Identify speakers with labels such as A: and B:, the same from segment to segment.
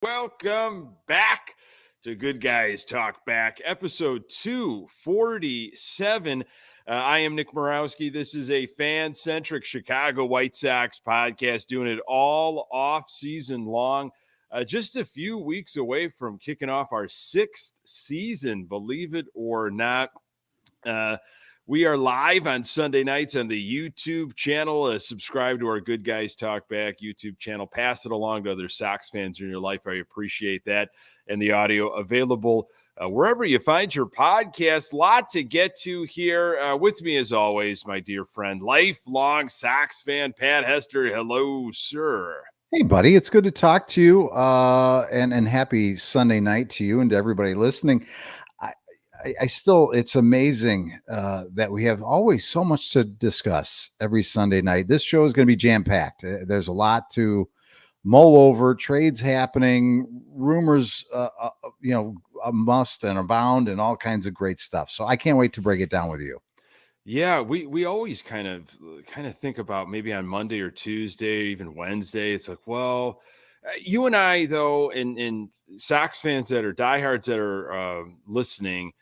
A: Welcome back to Good Guys Talk Back, episode 247. I am Nick Murawski. This is a fan-centric Chicago White Sox podcast, doing it all off season long. Just a few weeks away from kicking off our sixth season, believe it or not. We are live on Sunday nights on the YouTube channel. Subscribe to our Good Guys Talk Back YouTube channel. Pass it along to other Sox fans in your life. I appreciate that. And the audio available wherever you find your podcast. Lot to get to here. With me, as always, my dear friend, lifelong Sox fan, Pat Hester. Hello, sir.
B: Hey, buddy. It's good to talk to you. And happy Sunday night to you and to everybody listening. I still, it's amazing that we have always so much to discuss every Sunday night. This show is going to be jam-packed. There's a lot to mull over, trades happening, rumors, a must and abound, and all kinds of great stuff. So I can't wait to break it down with you.
A: Yeah, we always kind of think about maybe on Monday or Tuesday, even Wednesday. It's like, well, you and I, though, and Sox fans that are diehards that are listening,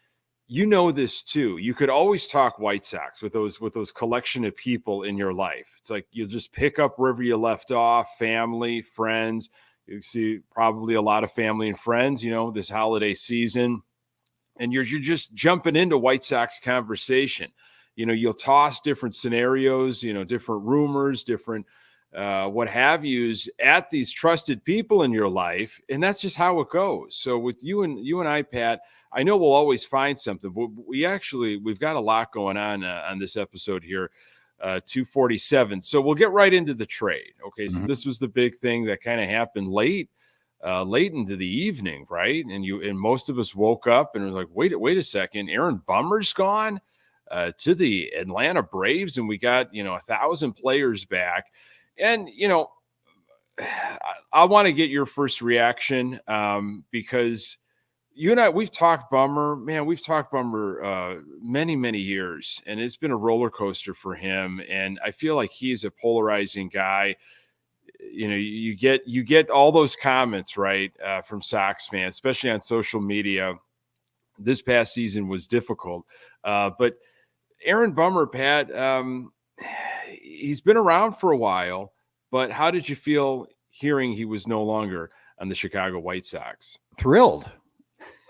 A: you know this too. You could always talk White Sox with those collection of people in your life. It's like you just pick up wherever you left off, family, friends. You see probably a lot of family and friends, this holiday season, and you're just jumping into White Sox conversation. You'll toss different scenarios, different rumors, different what have yous at these trusted people in your life, and that's just how it goes. So with you and I, Pat, I know we'll always find something, but we've got a lot going on this episode here, 247. So we'll get right into the trade. Okay, so this was the big thing that kind of happened late into the evening, right? And most of us woke up and were like, wait a second, Aaron Bummer's gone to the Atlanta Braves, and we got 1,000 players back. And I want to get your first reaction because you and I, we've talked Bummer, many, many years, and it's been a roller coaster for him. And I feel like he's a polarizing guy. You get all those comments, right, from Sox fans, especially on social media. This past season was difficult. But Aaron Bummer, Pat, he's been around for a while, but how did you feel hearing he was no longer on the Chicago White Sox?
B: Thrilled.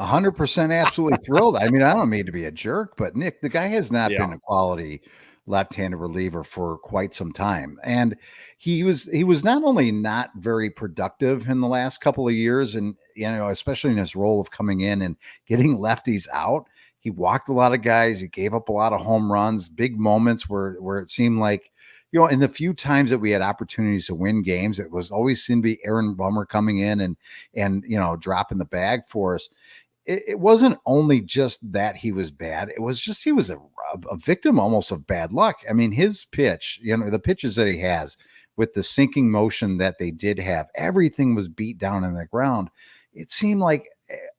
B: 100% absolutely thrilled. I mean, I don't mean to be a jerk, but Nick, the guy has not been a quality left-handed reliever for quite some time. And he was not only not very productive in the last couple of years, and especially in his role of coming in and getting lefties out. He walked a lot of guys, he gave up a lot of home runs, big moments where it seemed like, in the few times that we had opportunities to win games, it was always seemed to be Aaron Bummer coming in and dropping the bag for us. It wasn't only just that he was bad. It was just he was a victim almost of bad luck. I mean, his pitch, the pitches that he has with the sinking motion that they did have, everything was beat down in the ground. It seemed like,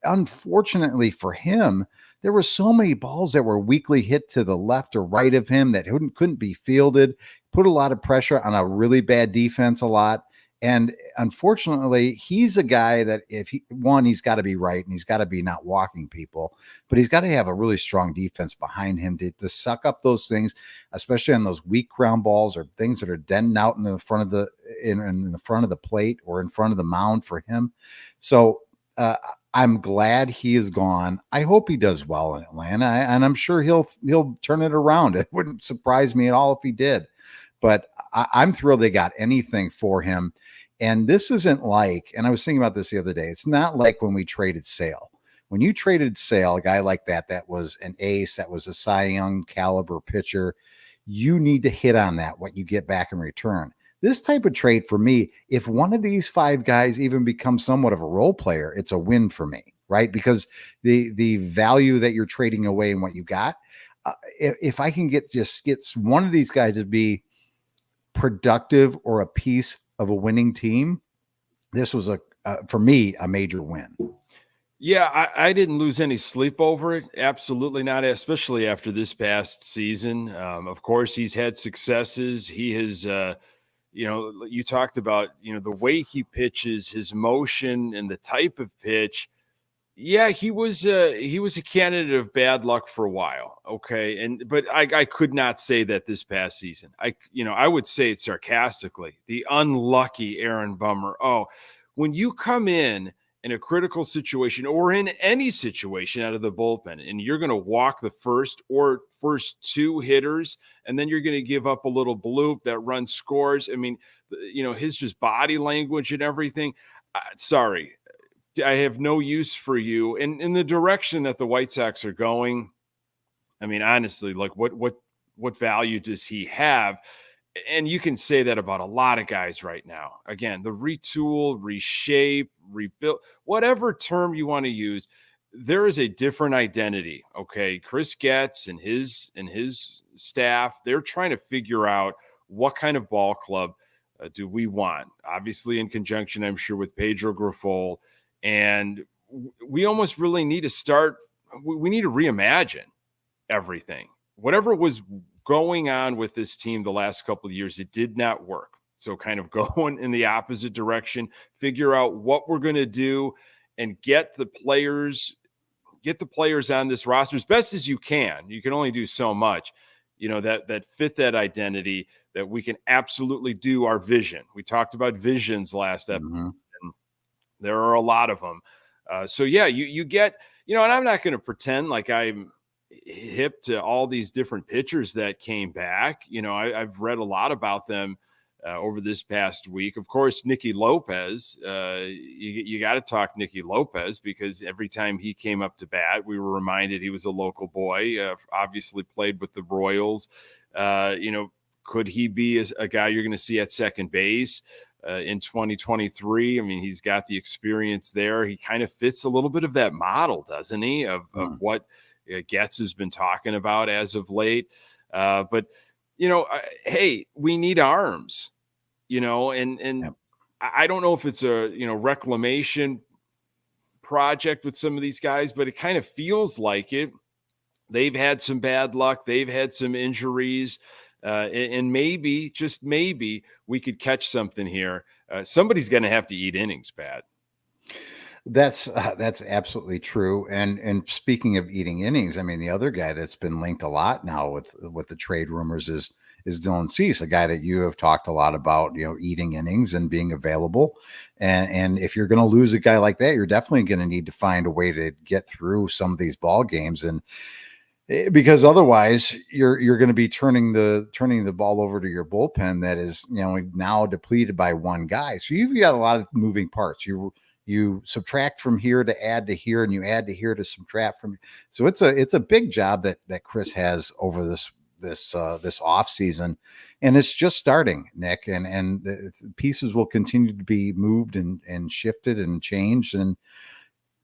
B: unfortunately for him, there were so many balls that were weakly hit to the left or right of him that couldn't be fielded, put a lot of pressure on a really bad defense a lot. And unfortunately, he's a guy that he's got to be right and he's got to be not walking people, but he's got to have a really strong defense behind him to suck up those things, especially on those weak ground balls or things that are denting out in the front of in the front of the plate or in front of the mound for him. So I'm glad he is gone. I hope he does well in Atlanta, and I'm sure he'll turn it around. It wouldn't surprise me at all if he did. But I'm thrilled they got anything for him. And this isn't like, and I was thinking about this the other day, it's not like when we traded Sale. When you traded Sale, a guy like that was an ace, that was a Cy Young caliber pitcher, you need to hit on that, what you get back in return. This type of trade for me, if one of these five guys even becomes somewhat of a role player, it's a win for me, right? Because the value that you're trading away and what you got, if I can get one of these guys to be productive or a piece of a winning team, this was for me a major win.
A: Yeah, I didn't lose any sleep over it. Absolutely not, especially after this past season. Of course, he's had successes. He has You talked about, the way he pitches, his motion and the type of pitch. Yeah, he was a candidate of bad luck for a while. Okay. But I could not say that this past season. I would say it sarcastically. The unlucky Aaron Bummer. Oh, when you come in a critical situation or in any situation out of the bullpen, and you're going to walk the first two hitters, and then you're going to give up a little bloop that runs scores. I mean, his just body language and everything. Sorry, I have no use for you. And in the direction that the White Sox are going, I mean, honestly, like what value does he have? And you can say that about a lot of guys right now. Again, the retool, reshape, rebuild, whatever term you want to use, there is a different identity. Okay. Chris Getz and his staff, they're trying to figure out what kind of ball club do we want? Obviously, in conjunction, I'm sure, with Pedro Grifol. And we almost really need to start, we need to reimagine everything. Whatever was going on with this team the last couple of years, it did not work. So kind of going in the opposite direction, figure out what we're going to do and get the players on this roster as best as you can. You can only do so much, that fit that identity, that we can absolutely do our vision. We talked about visions last episode.
B: Mm-hmm.
A: And there are a lot of them. So yeah, you get, and I'm not going to pretend like I'm hip to all these different pitchers that came back. I've read a lot about them over this past week. Of course, Nicky Lopez, you got to talk Nicky Lopez, because every time he came up to bat, we were reminded he was a local boy, obviously played with the Royals. Could he be a guy you're going to see at second base in 2023? I mean, he's got the experience there. He kind of fits a little bit of that model, doesn't he, of what Getz has been talking about as of late. But, hey, we need arms, and
B: Yep.
A: I don't know if it's a, reclamation project with some of these guys, but it kind of feels like it. They've had some bad luck. They've had some injuries. And maybe, just maybe, we could catch something here. Somebody's going to have to eat innings, Pat.
B: That's absolutely true. And speaking of eating innings, I mean, the other guy that's been linked a lot now with the trade rumors is Dylan Cease, a guy that you have talked a lot about, eating innings and being available. And if you're going to lose a guy like that, you're definitely going to need to find a way to get through some of these ball games, and because otherwise you're going to be turning the ball over to your bullpen that is now depleted by one guy. So you've got a lot of moving parts. You subtract from here to add to here, and you add to here to subtract from. So it's a big job that Chris has over this off season, and it's just starting, Nick. And the pieces will continue to be moved and shifted and changed, and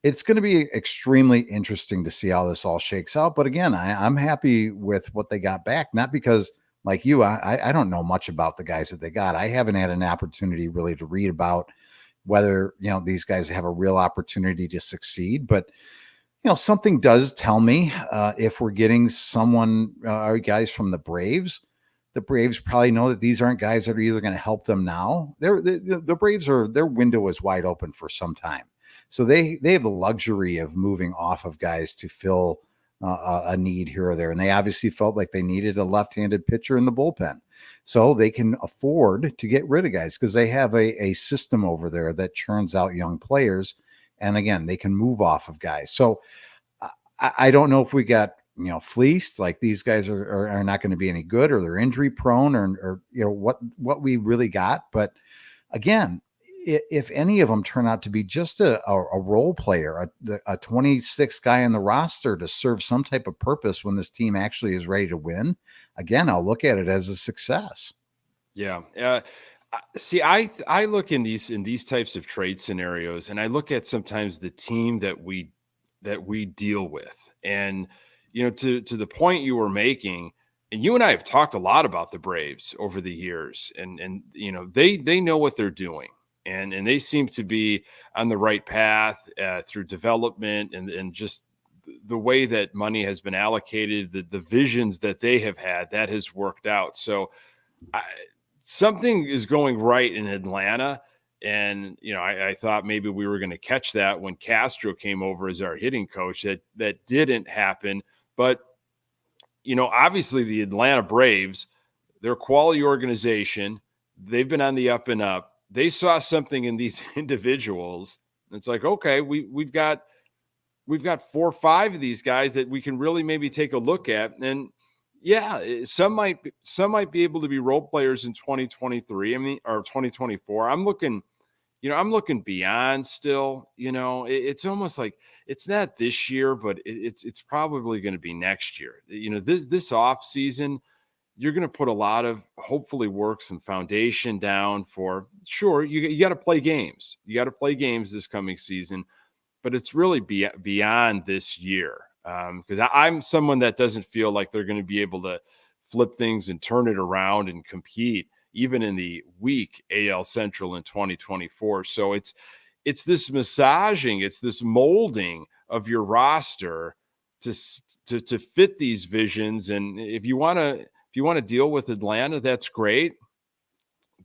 B: it's going to be extremely interesting to see how this all shakes out. But again, I'm happy with what they got back, not because, like you, I don't know much about the guys that they got. I haven't had an opportunity really to read about whether these guys have a real opportunity to succeed. But something does tell me if we're getting guys from the Braves probably know that these aren't guys that are either going to help them now. The Braves their window is wide open for some time, so they have the luxury of moving off of guys to fill a need here or there, and they obviously felt like they needed a left-handed pitcher in the bullpen. So they can afford to get rid of guys because they have a system over there that churns out young players. And again, they can move off of guys. So I don't know if we got, fleeced, like these guys are not going to be any good, or they're injury prone, or what we really got. But again, if any of them turn out to be just a role player, a 26th guy on the roster to serve some type of purpose when this team actually is ready to win, again, I'll look at it as a success.
A: Yeah. See, I look in these types of trade scenarios, and I look at sometimes the team that we deal with, and to the point you were making, and you and I have talked a lot about the Braves over the years, and they know what they're doing. And they seem to be on the right path through development and just the way that money has been allocated, the visions that they have had, that has worked out. So something is going right in Atlanta. And, I thought maybe we were going to catch that when Castro came over as our hitting coach. That didn't happen. But, obviously the Atlanta Braves, they're a quality organization. They've been on the up and up. They saw something in these individuals. It's like, okay, we've got 4 or 5 of these guys that we can really maybe take a look at. And yeah, some might be able to be role players in 2023. I mean, or 2024. I'm looking beyond still. It's almost like it's not this year, but it's probably going to be next year. This off season, you're going to put a lot of, hopefully work some foundation down for sure. You got to play games. You got to play games this coming season, but it's really beyond this year. Because I'm someone that doesn't feel like they're going to be able to flip things and turn it around and compete even in the weak AL Central in 2024. So it's this massaging, it's this molding of your roster to fit these visions. And if you want to deal with Atlanta, that's great.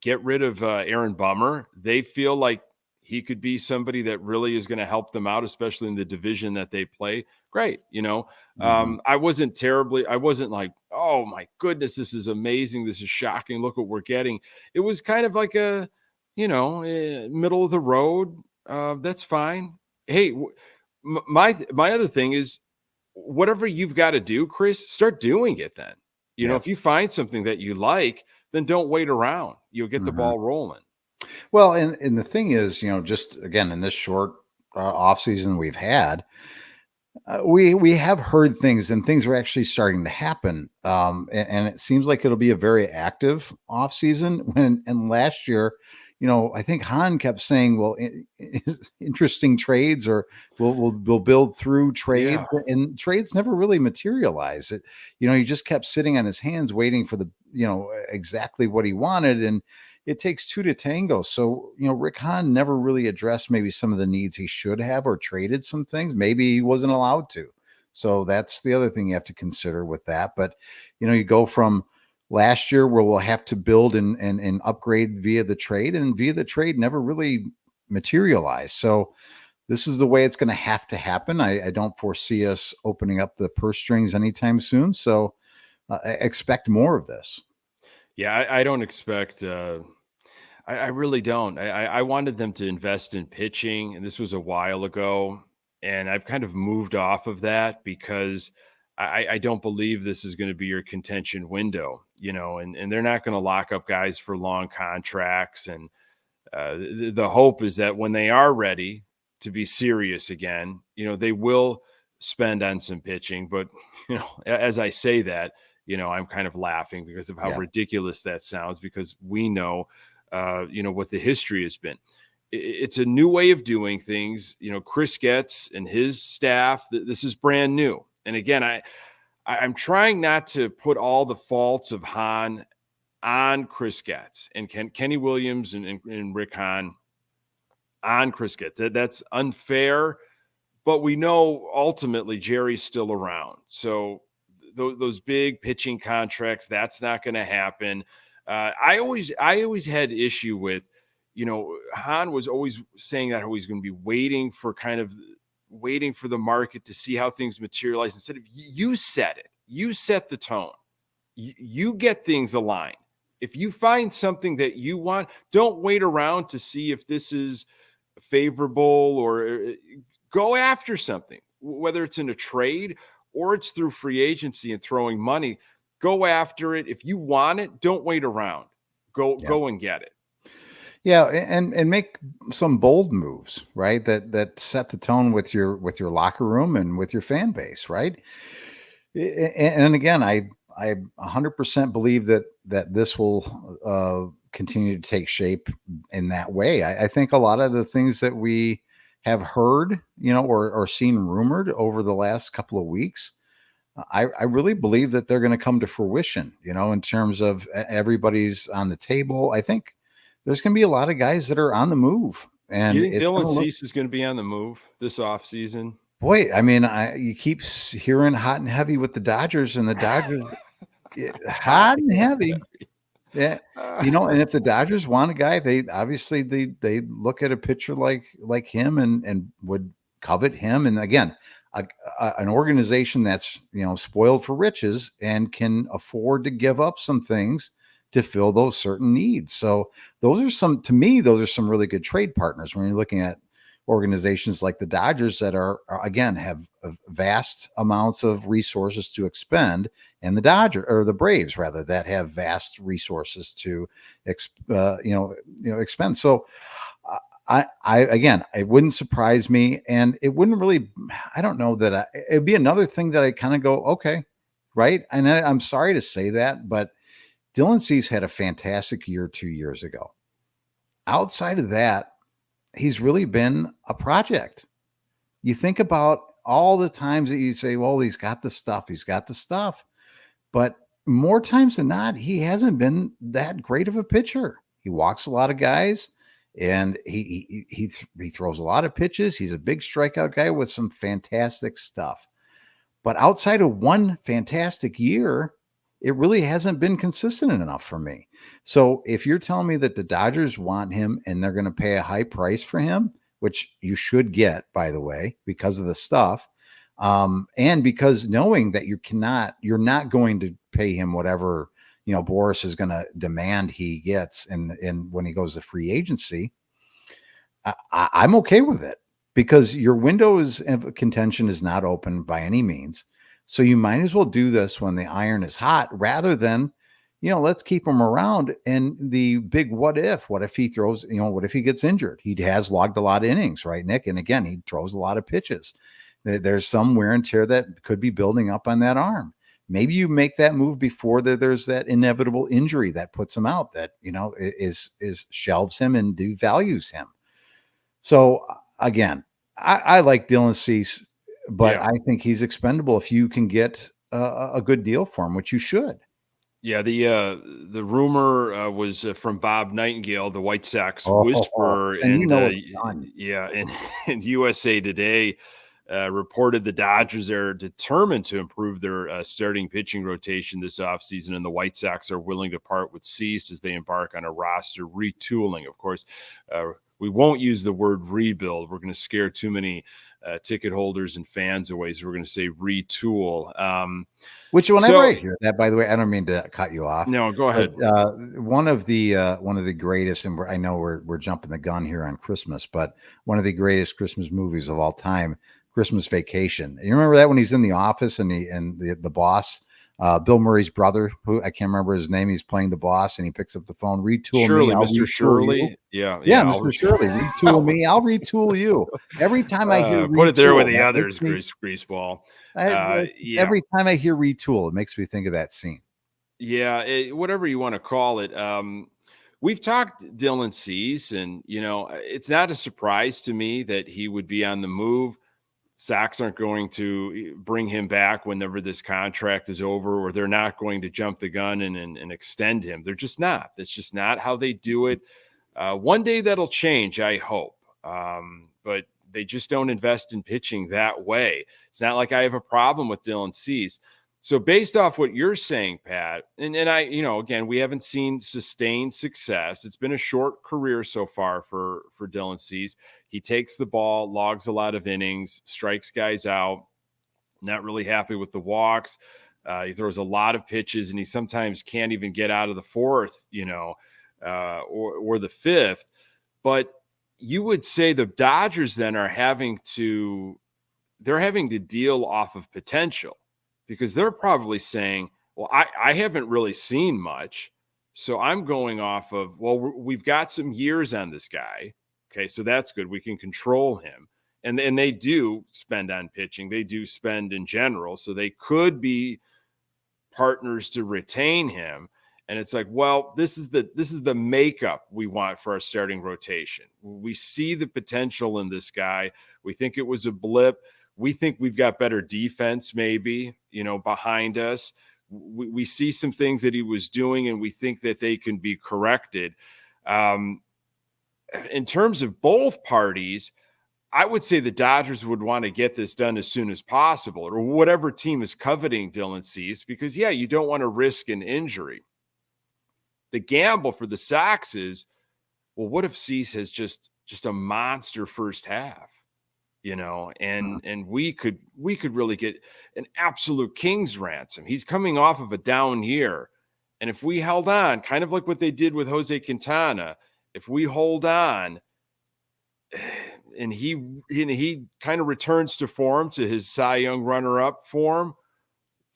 A: Get rid of Aaron Bummer. They feel like he could be somebody that really is going to help them out, especially in the division that they play. Great. I wasn't like, oh my goodness, this is amazing. This is shocking. Look what we're getting. It was kind of like a, middle of the road. That's fine. Hey, my other thing is, whatever you've got to do, Chris, start doing it then. If you find something that you like, then don't wait around. You'll get the ball rolling.
B: Well, and the thing is, just again, in this short off season we've had, we have heard things, and things are actually starting to happen. And it seems like it'll be a very active off season. And last year, I think Hahn kept saying, well, interesting trades, or we'll build through trades, and trades never really materialized. He just kept sitting on his hands waiting for the, exactly what he wanted. And it takes 2 to tango. So, Rick Hahn never really addressed maybe some of the needs he should have, or traded some things. Maybe he wasn't allowed to. So that's the other thing you have to consider with that. But, you go from last year where we'll have to build and upgrade via the trade, and via the trade never really materialized. So this is the way it's going to have to happen. I don't foresee us opening up the purse strings anytime soon. So expect more of this.
A: Yeah, I don't expect. I really don't. I wanted them to invest in pitching, and this was a while ago, and I've kind of moved off of that because I don't believe this is going to be your contention window, and they're not going to lock up guys for long contracts. And the hope is that when they are ready to be serious again, they will spend on some pitching. But, as I say that, I'm kind of laughing because of how ridiculous that sounds, because we know, what the history has been. It's a new way of doing things. Chris Getz and his staff, this is brand new. And again, I'm trying not to put all the faults of Hahn on Chris Getz and Kenny Williams and Rick Hahn on Chris Getz. That's unfair, but we know ultimately Jerry's still around. So those big pitching contracts, that's not going to happen. I always had issue with, Hahn was always saying that he's going to be waiting for the market to see how things materialize. Instead of, you set it, you set the tone, you get things aligned. If you find something that you want, don't wait around to see if this is favorable, or go after something, whether it's in a trade or it's through free agency and throwing money. Go after it. If you want it, don't wait around. Go and get it.
B: Yeah, and make some bold moves, right? That set the tone with your locker room and with your fan base, right? And again, I 100% believe that this will continue to take shape in that way. I think a lot of the things that we have heard, or seen rumored over the last couple of weeks, I really believe that they're going to come to fruition, in terms of everybody's on the table. I think there's going to be a lot of guys that are on the move. And
A: you think Dylan Cease is going to be on the move this offseason?
B: Boy, I mean, you keep hearing hot and heavy with the Dodgers, and the Dodgers hot and heavy. Yeah. And if the Dodgers want a guy, they obviously they look at a pitcher like him and would covet him. And again, an organization that's spoiled for riches and can afford to give up some things to fill those certain needs. So to me, those are some really good trade partners when you're looking at organizations like the Dodgers that again have vast amounts of resources to expend, and the the Braves rather, that have vast resources to expend. So again, it wouldn't surprise me, and it wouldn't really. I don't know that it'd be another thing that I kind of go, okay, right. And I'm sorry to say that, but Dylan Cease had a fantastic year 2 years ago. Outside of that, he's really been a project. You think about all the times that you say, well, he's got the stuff, but more times than not, he hasn't been that great of a pitcher. He walks a lot of guys, and he throws a lot of pitches. He's a big strikeout guy with some fantastic stuff. But outside of one fantastic year, it really hasn't been consistent enough for me. So if you're telling me that the Dodgers want him and they're going to pay a high price for him, which you should get, by the way, because of the stuff, and because knowing that you're not going to pay him whatever Boris is going to demand he gets in when he goes to free agency, I'm okay with it, because your window of contention is not open by any means. So you might as well do this when the iron is hot, rather than, let's keep him around. And the big what if he throws, what if he gets injured? He has logged a lot of innings, right, Nick? And again, he throws a lot of pitches. There's some wear and tear that could be building up on that arm. Maybe you make that move before there's that inevitable injury that puts him out, that, is shelves him and devalues him. So again, I like Dylan Cease, but I think he's expendable if you can get a good deal for him, which you should.
A: Yeah, the rumor was from Bob Nightingale, the White Sox whisperer,
B: and
A: and USA Today reported the Dodgers are determined to improve their starting pitching rotation this offseason, and the White Sox are willing to part with Cease as they embark on a roster retooling. Of course, we won't use the word rebuild. We're going to scare too many ticket holders and fans away, so we're going to say retool.
B: Which, whenever I hear that, by the way, I don't mean to cut you off.
A: No, go ahead.
B: But, one of the greatest, and I know we're jumping the gun here on Christmas, but one of the greatest Christmas movies of all time, Christmas Vacation. You remember that, when he's in the office and the boss, Bill Murray's brother, who I can't remember his name, he's playing the boss, and he picks up the phone, retool
A: Shirley,
B: me,
A: Mr. Shirley.
B: Yeah, Mr. Shirley, retool me, I'll retool you. Every time I hear
A: put it there with the others, greaseball.
B: Every time I hear retool, it makes me think of that scene.
A: Yeah, whatever you want to call it. We've talked Dylan Cease, and it's not a surprise to me that he would be on the move. Sox aren't going to bring him back whenever this contract is over, or they're not going to jump the gun and extend him. They're just not. That's just not how they do it. One day that'll change, I hope. But they just don't invest in pitching that way. It's not like I have a problem with Dylan Cease. So based off what you're saying, Pat, and I, again, we haven't seen sustained success. It's been a short career so far for Dylan Cease. He takes the ball, logs a lot of innings, strikes guys out, not really happy with the walks. He throws a lot of pitches, and he sometimes can't even get out of the fourth, or the fifth. But you would say the Dodgers then are having to deal off of potential, because they're probably saying, well, I haven't really seen much, so I'm going off of, well, we've got some years on this guy. Okay, so that's good. We can control him. And they do spend on pitching. They do spend in general. So they could be partners to retain him. And it's like, well, this is the makeup we want for our starting rotation. We see the potential in this guy. We think it was a blip. We think we've got better defense, maybe, behind us. We see some things that he was doing, and we think that they can be corrected. In terms of both parties, I would say the Dodgers would want to get this done as soon as possible, or whatever team is coveting Dylan Cease, because, you don't want to risk an injury. the gamble for the Sox is, well, what if Cease has just a monster first half, and we could really get an absolute king's ransom. He's coming off of a down year. And if we held on, kind of like what they did with Jose Quintana, if we hold on and he kind of returns to form, to his Cy Young runner-up form,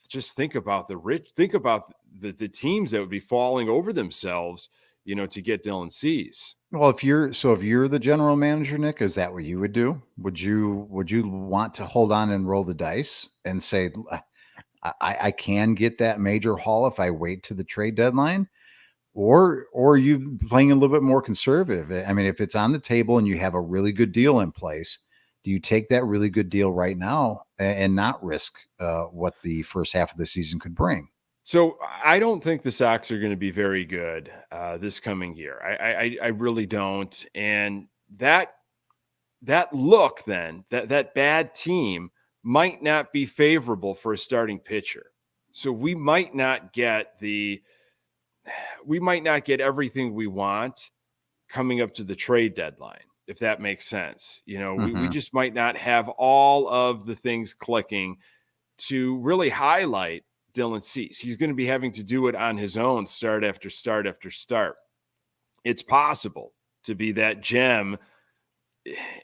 A: just think about the teams that would be falling over themselves, to get Dylan Cease.
B: Well, if you're the general manager, Nick, is that what you would do? Would you want to hold on and roll the dice and say, I can get that major haul if I wait to the trade deadline? Or are you playing a little bit more conservative? I mean, if it's on the table and you have a really good deal in place, do you take that really good deal right now and not risk what the first half of the season could bring?
A: So I don't think the Sox are going to be very good this coming year. I really don't. And that look then, that bad team might not be favorable for a starting pitcher. So we might not get everything we want coming up to the trade deadline, if that makes sense. We just might not have all of the things clicking to really highlight Dylan Cease. He's going to be having to do it on his own, start after start after start. It's possible to be that gem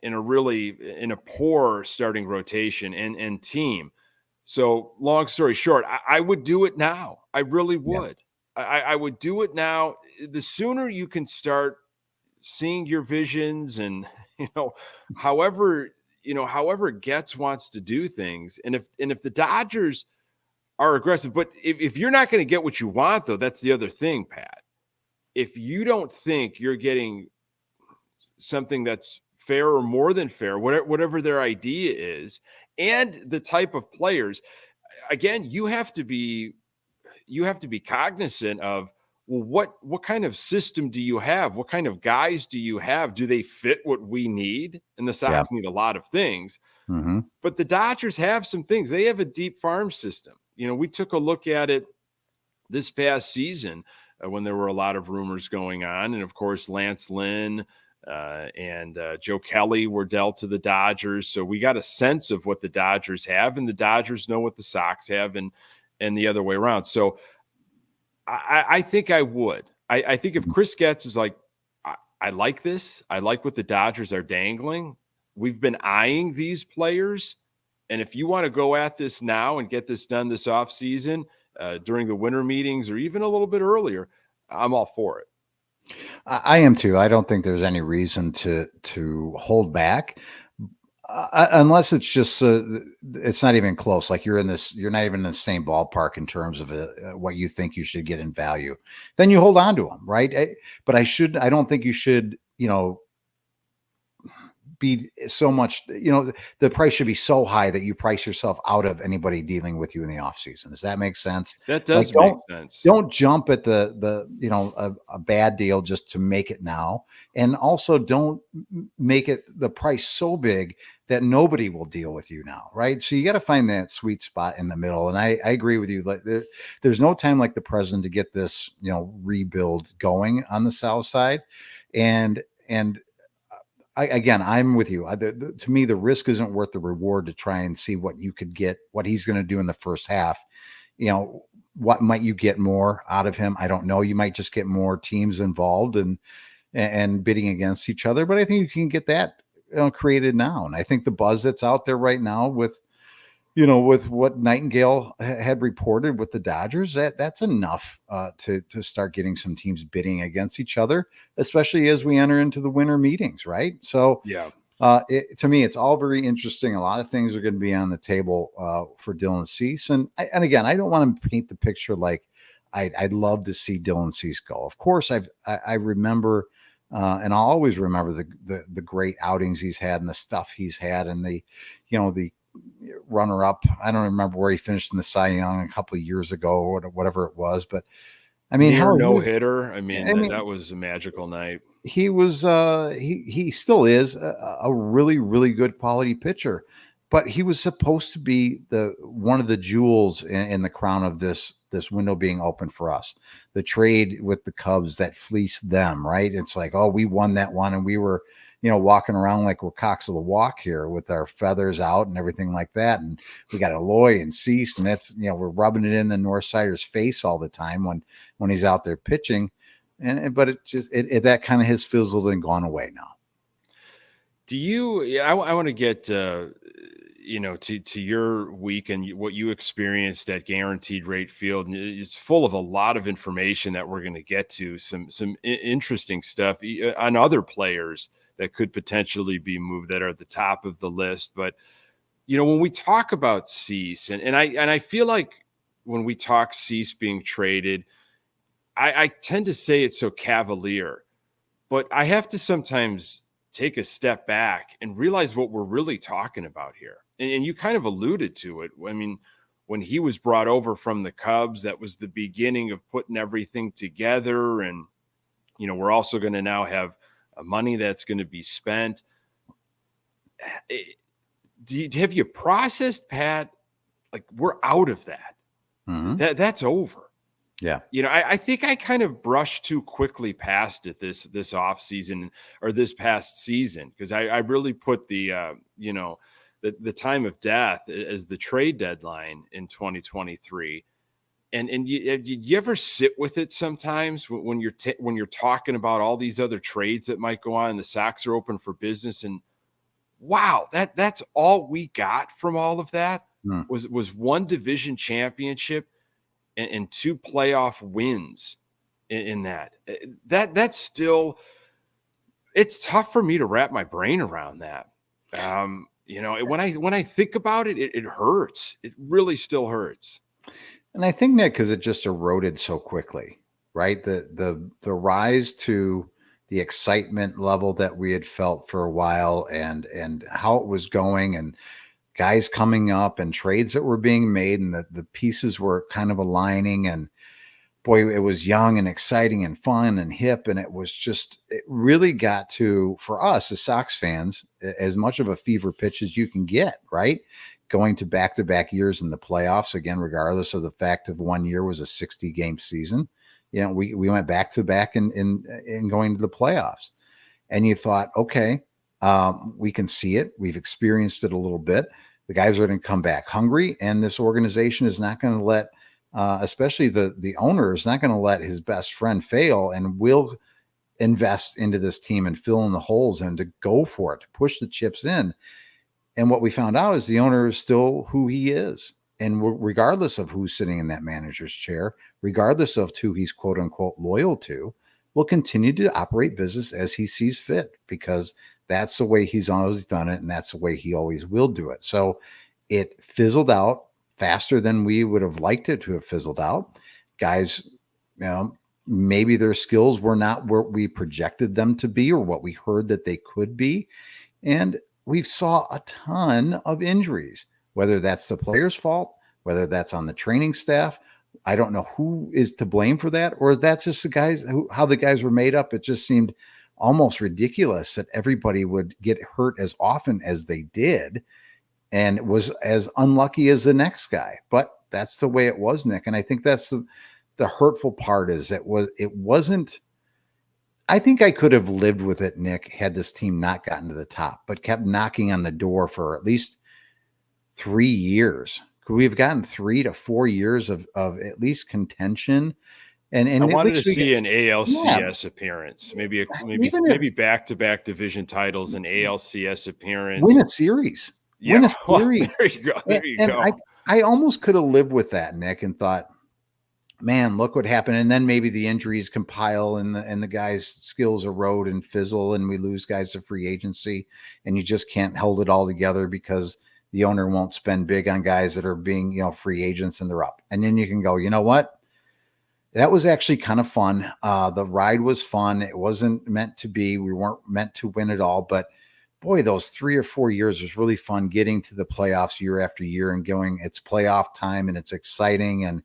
A: in a poor starting rotation and team. So long story short, I would do it now. I really would. Yeah. I would do it now. The sooner you can start seeing your visions and, however Getz wants to do things. And if the Dodgers are aggressive, but if you're not going to get what you want, though, that's the other thing, Pat. If you don't think you're getting something that's fair or more than fair, whatever their idea is, and the type of players, again, you have to be cognizant of, well, what kind of system do you have? What kind of guys do you have? Do they fit what we need? And the Sox need a lot of things. Mm-hmm. But the Dodgers have some things. They have a deep farm system. We took a look at it this past season when there were a lot of rumors going on. And, of course, Lance Lynn and Joe Kelly were dealt to the Dodgers. So we got a sense of what the Dodgers have, and the Dodgers know what the Sox have, and the other way around. So I think I would. I think if Chris Getz is like, I like this. I like what the Dodgers are dangling. We've been eyeing these players. And if you want to go at this now and get this done this offseason during the winter meetings or even a little bit earlier, I'm all for it.
B: I am too. I don't think there's any reason to hold back unless it's just it's not even close. Like you're not even in the same ballpark in terms of what you think you should get in value. Then you hold on to them, right? But I don't think you should, be so much, the price should be so high that you price yourself out of anybody dealing with you in the off season. Does that make sense?
A: That does make sense.
B: Don't jump at the a bad deal just to make it now. And also don't make it the price so big that nobody will deal with you now. Right. So you got to find that sweet spot in the middle. And I agree with you. Like there's no time like the present to get this, rebuild going on the South side. And I'm with you. To me, the risk isn't worth the reward to try and see what you could get, what he's going to do in the first half. What might you get more out of him? I don't know. You might just get more teams involved and bidding against each other. But I think you can get that created now. And I think the buzz that's out there right now with what Nightingale had reported with the Dodgers, that's enough to start getting some teams bidding against each other, especially as we enter into the winter meetings, right? So,
A: yeah,
B: to me, it's all very interesting. A lot of things are going to be on the table for Dylan Cease, and again, I don't want to paint the picture like I'd love to see Dylan Cease go. Of course, I remember. And I'll always remember the great outings he's had and the stuff he's had and the runner-up. I don't remember where he finished in the Cy Young a couple of years ago or whatever it was, but I mean,
A: no-hitter. I mean, that was a magical night.
B: He was he still is a really, really good quality pitcher, but he was supposed to be one of the jewels in the crown of this this window being open for us. The trade with the Cubs that fleeced them, right? It's like, oh, we won that one, and we were, walking around like we're cocks of the walk here with our feathers out and everything like that. And we got Eloy and Cease, and that's, we're rubbing it in the Northsider's face all the time when he's out there pitching. But it just that kind of has fizzled and gone away now.
A: Do you? I want to get to your week and what you experienced at Guaranteed Rate Field. And it's full of a lot of information that we're going to get to, some interesting stuff on other players that could potentially be moved that are at the top of the list. But when we talk about Cease, and I feel like when we talk Cease being traded, I tend to say it's so cavalier, but I have to sometimes take a step back and realize what we're really talking about here. And you kind of alluded to it. I mean, when he was brought over from the Cubs, that was the beginning of putting everything together. And, we're also going to now have money that's going to be spent. Have you processed, Pat? Like, we're out of that.
B: Mm-hmm.
A: That's over.
B: Yeah.
A: I think I kind of brushed too quickly past it this off season or this past season, because I really put the time of death as the trade deadline in 2023. And you ever sit with it sometimes when you're talking about all these other trades that might go on, and the Sox are open for business, and wow, that's all we got from all of that was one division championship and 2 playoff wins in that. That's still, it's tough for me to wrap my brain around that. When I think about it, it hurts. It really still hurts.
B: And I think, Nick, because it just eroded so quickly, right? The rise to the excitement level that we had felt for a while, and how it was going, and guys coming up and trades that were being made, and the pieces were kind of aligning, and boy, it was young and exciting and fun and hip. And it really got to, for us as Sox fans, as much of a fever pitch as you can get, right? Going to back-to-back years in the playoffs, again, regardless of the fact of one year was a 60-game season. We went back-to-back in going to the playoffs. And you thought, okay, we can see it. We've experienced it a little bit. The guys are going to come back hungry, and this organization is not going to let, especially the owner, is not going to let his best friend fail, and will invest into this team and fill in the holes and to go for it, to push the chips in. And what we found out is the owner is still who he is. And regardless of who's sitting in that manager's chair, regardless of who he's quote unquote loyal to, will continue to operate business as he sees fit, because that's the way he's always done it, and that's the way he always will do it. So it fizzled out faster than we would have liked it to have fizzled out. Guys, maybe their skills were not where we projected them to be or what we heard that they could be. And we saw a ton of injuries, whether that's the player's fault, whether that's on the training staff. I don't know who is to blame for that, or that's just the guys, how the guys were made up. It just seemed almost ridiculous that everybody would get hurt as often as they did, and was as unlucky as the next guy. But that's the way it was, Nick. And I think that's the hurtful part, is it wasn't. I think I could have lived with it, Nick, had this team not gotten to the top, but kept knocking on the door for at least 3 years. Could we have gotten 3 to 4 years of at least contention? And
A: I wanted to see an ALCS appearance, maybe back-to-back division titles, an ALCS appearance,
B: win a series, win a series.
A: Well, there you go. There you go.
B: I almost could have lived with that, Nick, and thought, man, look what happened. And then maybe the injuries compile, and the guys' skills erode and fizzle, and we lose guys to free agency, and you just can't hold it all together because the owner won't spend big on guys that are being, free agents, and they're up. And then you can go, you know what? That was actually kind of fun. The ride was fun. It wasn't meant to be. We weren't meant to win it all. But boy, those 3 or 4 years was really fun, getting to the playoffs year after year and going, it's playoff time and it's exciting. And,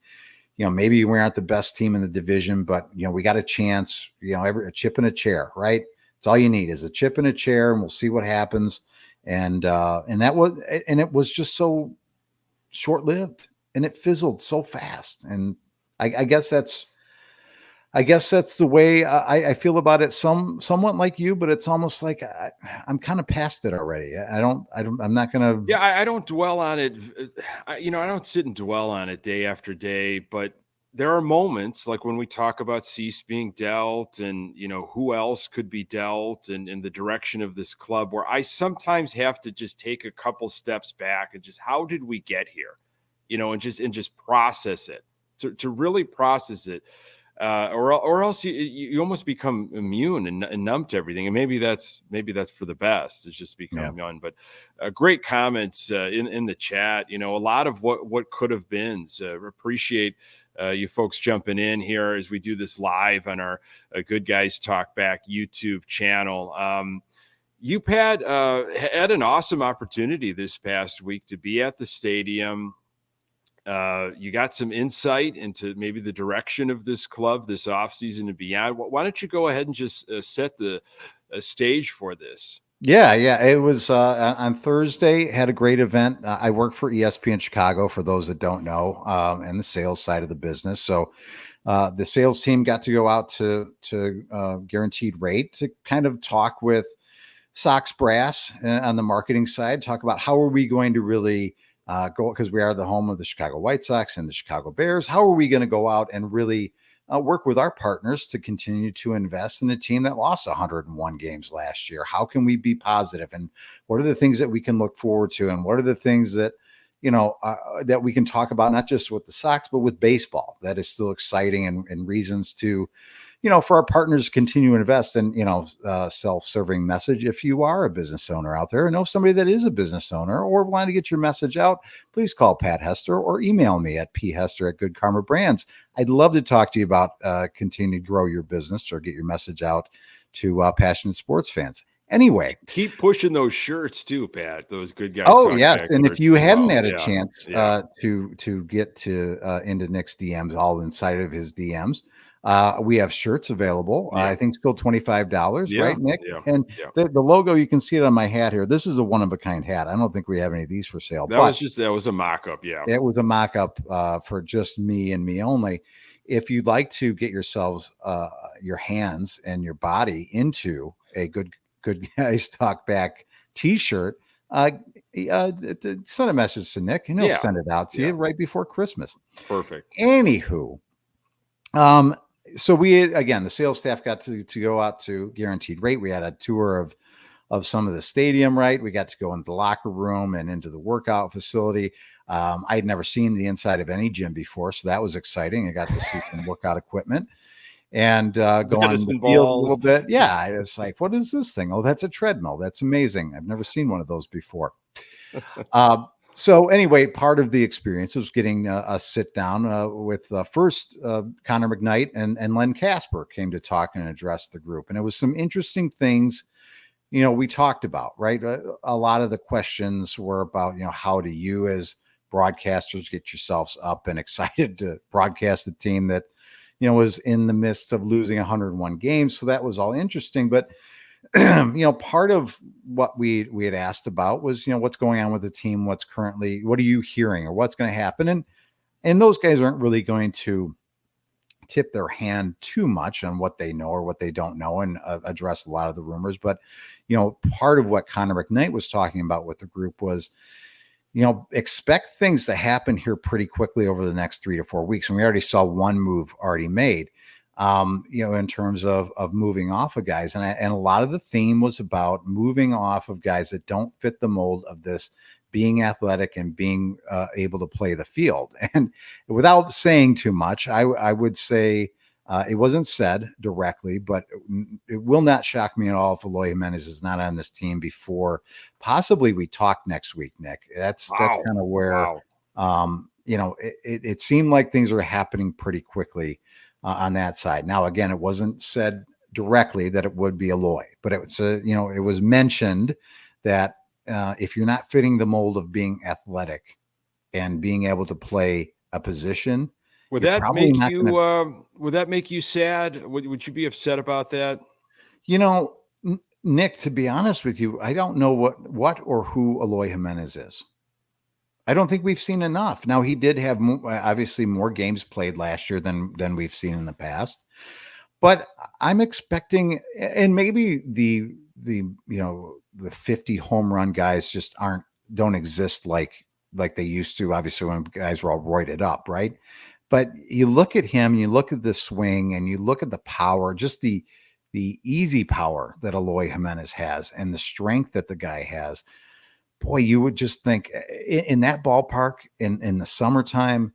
B: maybe we aren't the best team in the division, but, we got a chance, a chip in a chair, right? It's all you need is a chip in a chair, and we'll see what happens. And it was just so short-lived, and it fizzled so fast. And I guess that's the way I feel about it. Somewhat like you, but it's almost like I'm kind of past it already. I'm not gonna.
A: Yeah, I don't dwell on it. I don't sit and dwell on it day after day, but there are moments like when we talk about Cease being dealt and, who else could be dealt and in the direction of this club where I sometimes have to just take a couple steps back and just how did we get here? And just process it to really process it. Or else you almost become immune and numb to everything, and maybe that's for the best. Is just
B: Yeah.
A: become numb. But great comments in the chat. A lot of what could have been. So appreciate you folks jumping in here as we do this live on our Good Guys Talk Back YouTube channel. You had an awesome opportunity this past week to be at the stadium. You got some insight into maybe the direction of this club this offseason and beyond. Why don't you go ahead and just set the stage for this?
B: Yeah. It was on Thursday. Had a great event. I work for ESPN Chicago, for those that don't know, and the sales side of the business. So the sales team got to go out to Guaranteed Rate to kind of talk with Sox brass on the marketing side, talk about how are we going to really go, because we are the home of the Chicago White Sox and the Chicago Bears. How are we going to go out and really work with our partners to continue to invest in a team that lost 101 games last year? How can we be positive? And what are the things that we can look forward to? And what are the things that, that we can talk about, not just with the Sox, but with baseball that is still exciting and reasons to, for our partners to continue to invest in, self-serving message. If you are a business owner out there or know somebody that is a business owner or want to get your message out, please call Pat Hester or email me at phester@Good Karma Brands. I'd love to talk to you about continue to grow your business or get your message out to passionate sports fans. Anyway,
A: keep pushing those shirts too, Pat. Those Good Guys.
B: Oh yes, and if you hadn't had a
A: yeah,
B: chance to get to into Nick's DMs, all inside of his DMs, we have shirts available.
A: Yeah.
B: I think still $25, right, Nick?
A: Yeah.
B: And the logo, you can see it on my hat here. This is a one of a kind hat. I don't think we have any of these for sale.
A: That was a mock-up. Yeah,
B: it was a mock-up for just me and me only. If you'd like to get yourselves, your hands and your body into a Good Guys Talk Back T-shirt, send a message to Nick and he'll send it out to you right before Christmas.
A: Perfect.
B: Anywho, so the sales staff got to go out to Guaranteed Rate. We had a tour of some of the stadium, right? We got to go into the locker room and into the workout facility. I had never seen the inside of any gym before, so that was exciting. I got to see some workout equipment and go on the field a little bit. Yeah, I was like, what is this thing? Oh, that's a treadmill. That's amazing. I've never seen one of those before. So anyway, part of the experience was getting a sit down with first Connor McKnight and Len Casper came to talk and address the group. And it was some interesting things, we talked about, right? A lot of the questions were about, how do you as broadcasters get yourselves up and excited to broadcast a team that, was in the midst of losing 101 games. So that was all interesting. But, part of what we had asked about was, what's going on with the team? What are you hearing or what's going to happen? And those guys aren't really going to tip their hand too much on what they know or what they don't know and address a lot of the rumors. But, part of what Connor McKnight was talking about with the group was, expect things to happen here pretty quickly over the next 3 to 4 weeks. And we already saw one move already made, in terms of moving off of guys. And a lot of the theme was about moving off of guys that don't fit the mold of this being athletic and being able to play the field. And without saying too much, I would say it wasn't said directly, but it will not shock me at all if Eloy Jimenez is not on this team before possibly we talk next week, Nick. That's kind of where, it seemed like things are happening pretty quickly on that side. Now, again, it wasn't said directly that it would be Eloy, but it was, it was mentioned that if you're not fitting the mold of being athletic and being able to play a position,
A: would that make you sad? Would you be upset about that?
B: Nick, to be honest with you, I don't know what or who Eloy Jimenez is. I don't think we've seen enough. Now he did have obviously more games played last year than we've seen in the past, but I'm expecting, and maybe the 50 home run guys just don't exist like they used to. Obviously, when guys were all roided up, right? But you look at him, you look at the swing, and you look at the power, just the easy power that Eloy Jimenez has, and the strength that the guy has. Boy, you would just think in that ballpark in the summertime,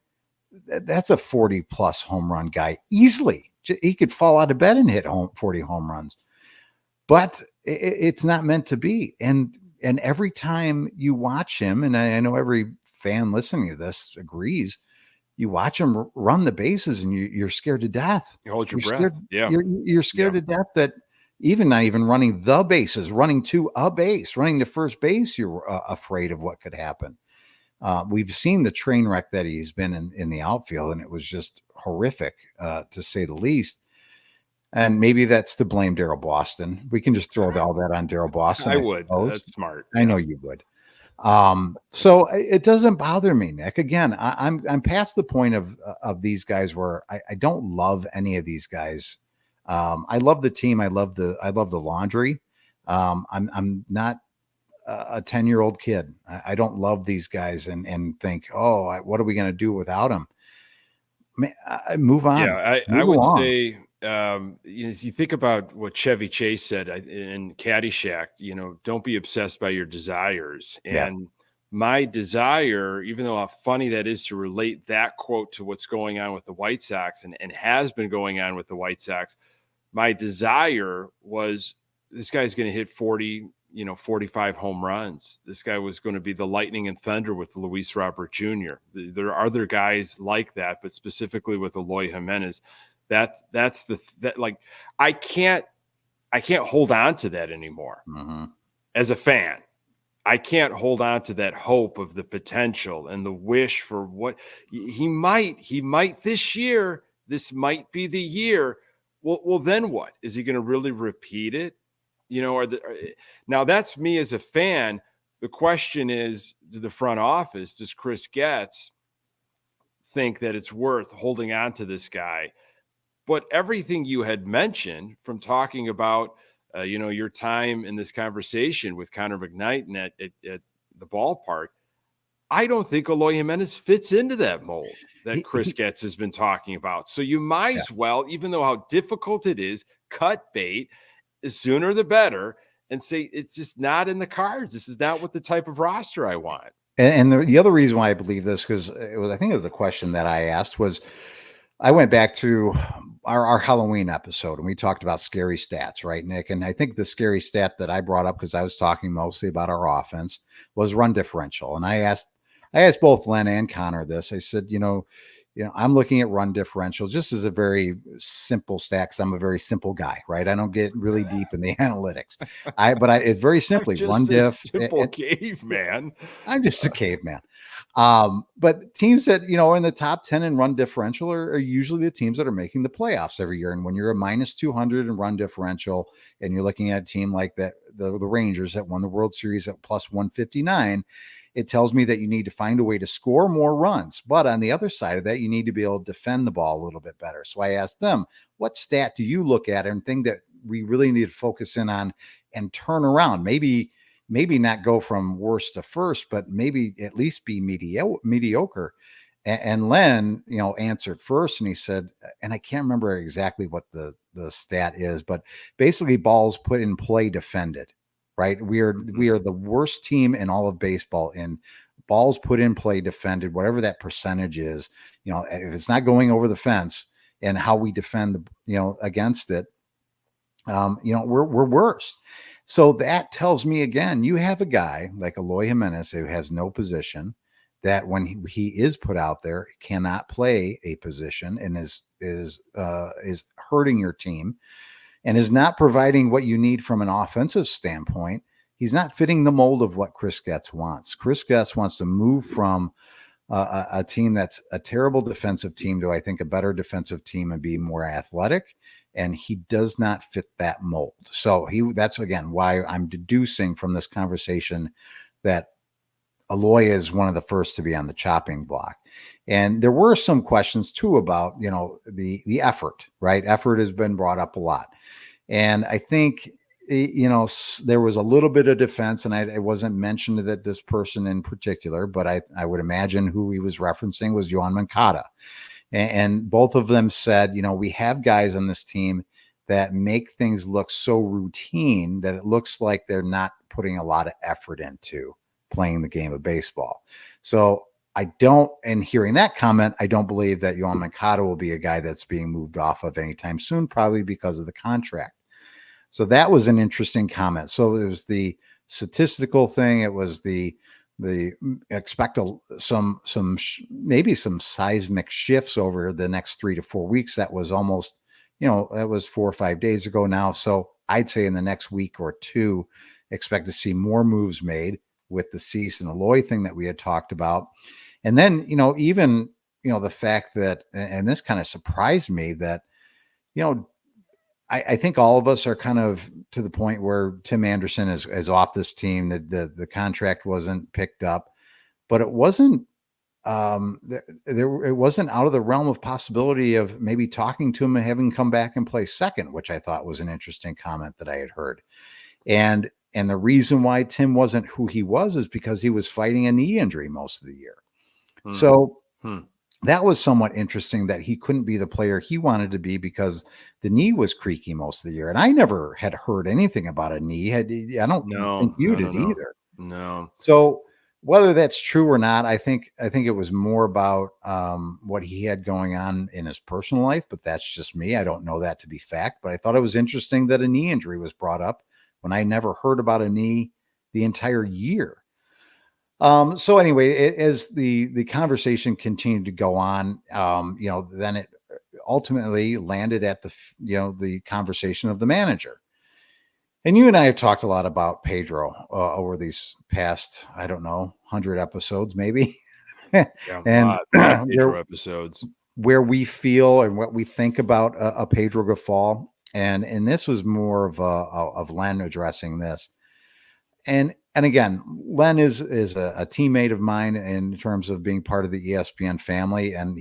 B: that's a 40 plus home run guy easily. He could fall out of bed and hit 40 home runs, but it's not meant to be. And every time you watch him, and I know every fan listening to this agrees, you watch him run the bases and you're scared to death.
A: You hold your
B: You're
A: breath.
B: scared,
A: Yeah.
B: you're scared to death that not even running the bases, running to a base, running to first base, you're afraid of what could happen. We've seen the train wreck that he's been in the outfield, and it was just horrific, to say the least. And maybe that's to blame Daryl Boston. We can just throw all that on Daryl Boston.
A: I would.
B: Suppose.
A: That's smart.
B: I know you would. So it doesn't bother me, Nick. Again, I'm past the point of these guys where I don't love any of these guys. I love the team. I love the laundry. I'm not a 10-year-old kid. I don't love these guys and think, oh, what are we going to do without them? Move on.
A: Yeah, I would say, you think about what Chevy Chase said in Caddyshack, don't be obsessed by your desires. And my desire, even though how funny that is to relate that quote to what's going on with the White Sox and has been going on with the White Sox, my desire was this guy's going to hit 40, 45 home runs. This guy was going to be the lightning and thunder with Luis Robert Jr. There are other guys like that, but specifically with Eloy Jimenez, that's I can't hold on to that anymore.
B: Mm-hmm.
A: As a fan, I can't hold on to that hope of the potential and the wish for what he might this year. This might be the year. Well, then what? Is he going to really repeat it? Now that's me as a fan. The question is, to the front office, does Chris Getz think that it's worth holding on to this guy? But everything you had mentioned from talking about, your time in this conversation with Connor McKnight at the ballpark, I don't think Eloy Jimenez fits into that mold that Chris Getz has been talking about. So you might as well, even though how difficult it is, cut bait, the sooner the better, and say it's just not in the cards. This is not what the type of roster I want.
B: And the other reason why I believe this, because I think it was a question that I asked, was I went back to our Halloween episode and we talked about scary stats, right, Nick? And I think the scary stat that I brought up, because I was talking mostly about our offense, was run differential. And I asked both Len and Connor this. I said, I'm looking at run differential just as a very simple stat, because I'm a very simple guy, right? I don't get really deep in the analytics. But it's very simply run diff.
A: Simple caveman.
B: I'm just a caveman. But teams that, in the top 10 in run differential are usually the teams that are making the playoffs every year. And when you're a minus 200 in run differential, and you're looking at a team like that, the Rangers that won the World Series at plus 159, it tells me that you need to find a way to score more runs. But on the other side of that, you need to be able to defend the ball a little bit better. So I asked them, what stat do you look at and think that we really need to focus in on and turn around? Maybe not go from worst to first, but maybe at least be mediocre. And Len, answered first, and he said, and I can't remember exactly what the stat is, but basically balls put in play defended. Right. We are the worst team in all of baseball in balls put in play defended, whatever that percentage is. If it's not going over the fence and how we defend against it, we're worse. So that tells me, again, you have a guy like Eloy Jimenez who has no position, that when he is put out there, cannot play a position and is hurting your team, and is not providing what you need from an offensive standpoint. He's not fitting the mold of what Chris Getz wants. Chris Getz wants to move from a team that's a terrible defensive team to, I think, a better defensive team and be more athletic. And he does not fit that mold. So that's, again, why I'm deducing from this conversation that Eloy is one of the first to be on the chopping block. And there were some questions too about, the effort, right? Effort has been brought up a lot. And I think, there was a little bit of defense, and it wasn't mentioned that this person in particular, but I would imagine who he was referencing was Yoan Moncada. And both of them said, we have guys on this team that make things look so routine that it looks like they're not putting a lot of effort into playing the game of baseball. So and hearing that comment, I don't believe that Yoan Moncada will be a guy that's being moved off of anytime soon, probably because of the contract. So that was an interesting comment. So it was the statistical thing. It was the expect maybe some seismic shifts over the next 3 to 4 weeks. That was almost, that was 4 or 5 days ago now. So I'd say in the next week or two, expect to see more moves made with the Cease and Eloy thing that we had talked about. And then, even, the fact that, and this kind of surprised me that, I think all of us are kind of to the point where Tim Anderson is off this team, that the contract wasn't picked up, but it wasn't, it wasn't out of the realm of possibility of maybe talking to him and having him come back and play second, which I thought was an interesting comment that I had heard. And the reason why Tim wasn't who he was is because he was fighting a knee injury most of the year. So that was somewhat interesting that he couldn't be the player he wanted to be because the knee was creaky most of the year. And I never had heard anything about a knee. I don't think you did either.
A: No.
B: So whether that's true or not, I think it was more about what he had going on in his personal life, but that's just me. I don't know that to be fact, but I thought it was interesting that a knee injury was brought up when I never heard about a knee the entire year. So anyway, as the conversation continued to go on, then it ultimately landed at the conversation of the manager. And you and I have talked a lot about Pedro over these past, 100 episodes, maybe.
A: Yeah, and a lot of Pedro episodes
B: where we feel and what we think about a Pedro Grifol. And this was more of Len addressing this. And again, Len is a teammate of mine in terms of being part of the ESPN family, and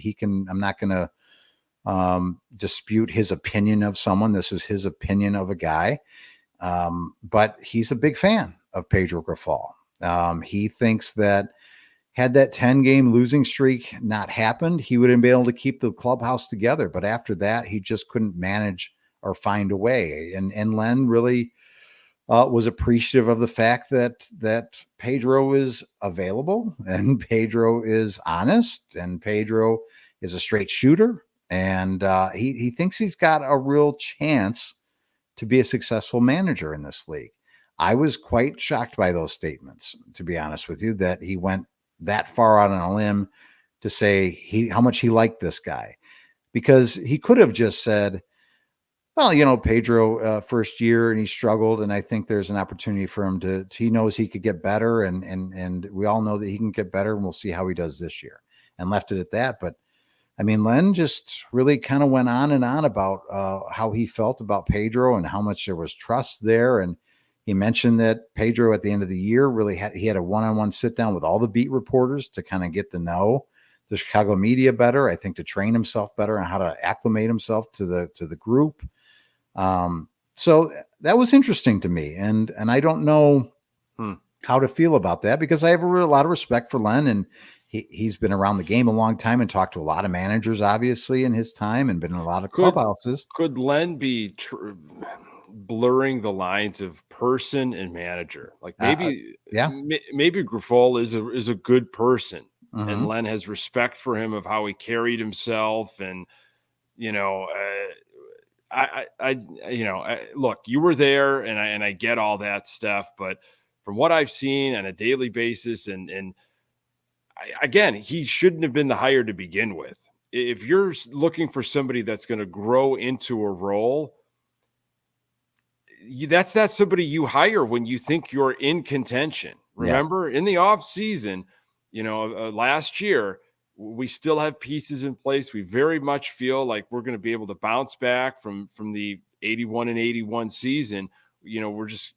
B: I'm not going to dispute his opinion of someone. This is his opinion of a guy, but he's a big fan of Pedro Grifol. He thinks that had that 10-game losing streak not happened, he would have been able to keep the clubhouse together. But after that, he just couldn't manage or find a way. And Len really was appreciative of the fact that Pedro is available and Pedro is honest and Pedro is a straight shooter. And he thinks he's got a real chance to be a successful manager in this league. I was quite shocked by those statements, to be honest with you, that he went that far out on a limb to say how much he liked this guy, because he could have just said, well, Pedro first year and he struggled, and I think there's an opportunity for him he knows he could get better, and we all know that he can get better, and we'll see how he does this year, and left it at that. But I mean, Len just really kind of went on and on about how he felt about Pedro and how much there was trust there. And he mentioned that Pedro at the end of the year really had a one-on-one sit down with all the beat reporters to kind of get to know the Chicago media better, I think, to train himself better on how to acclimate himself to the group. So that was interesting to me. And I don't know how to feel about that, because I have a lot of respect for Len, and he's been around the game a long time and talked to a lot of managers, obviously, in his time, and been in a lot of clubhouses.
A: Could Len be blurring the lines of person and manager? Like maybe Grifol is a good person, and Len has respect for him of how he carried himself. And, look, you were there, and I get all that stuff, but from what I've seen on a daily basis, and again, he shouldn't have been the hire to begin with. If you're looking for somebody that's going to grow into a role, that's not somebody you hire when you think you're in contention. Remember, in the off season, last year, we still have pieces in place. We very much feel like we're going to be able to bounce back from the 81 and 81 season. We're just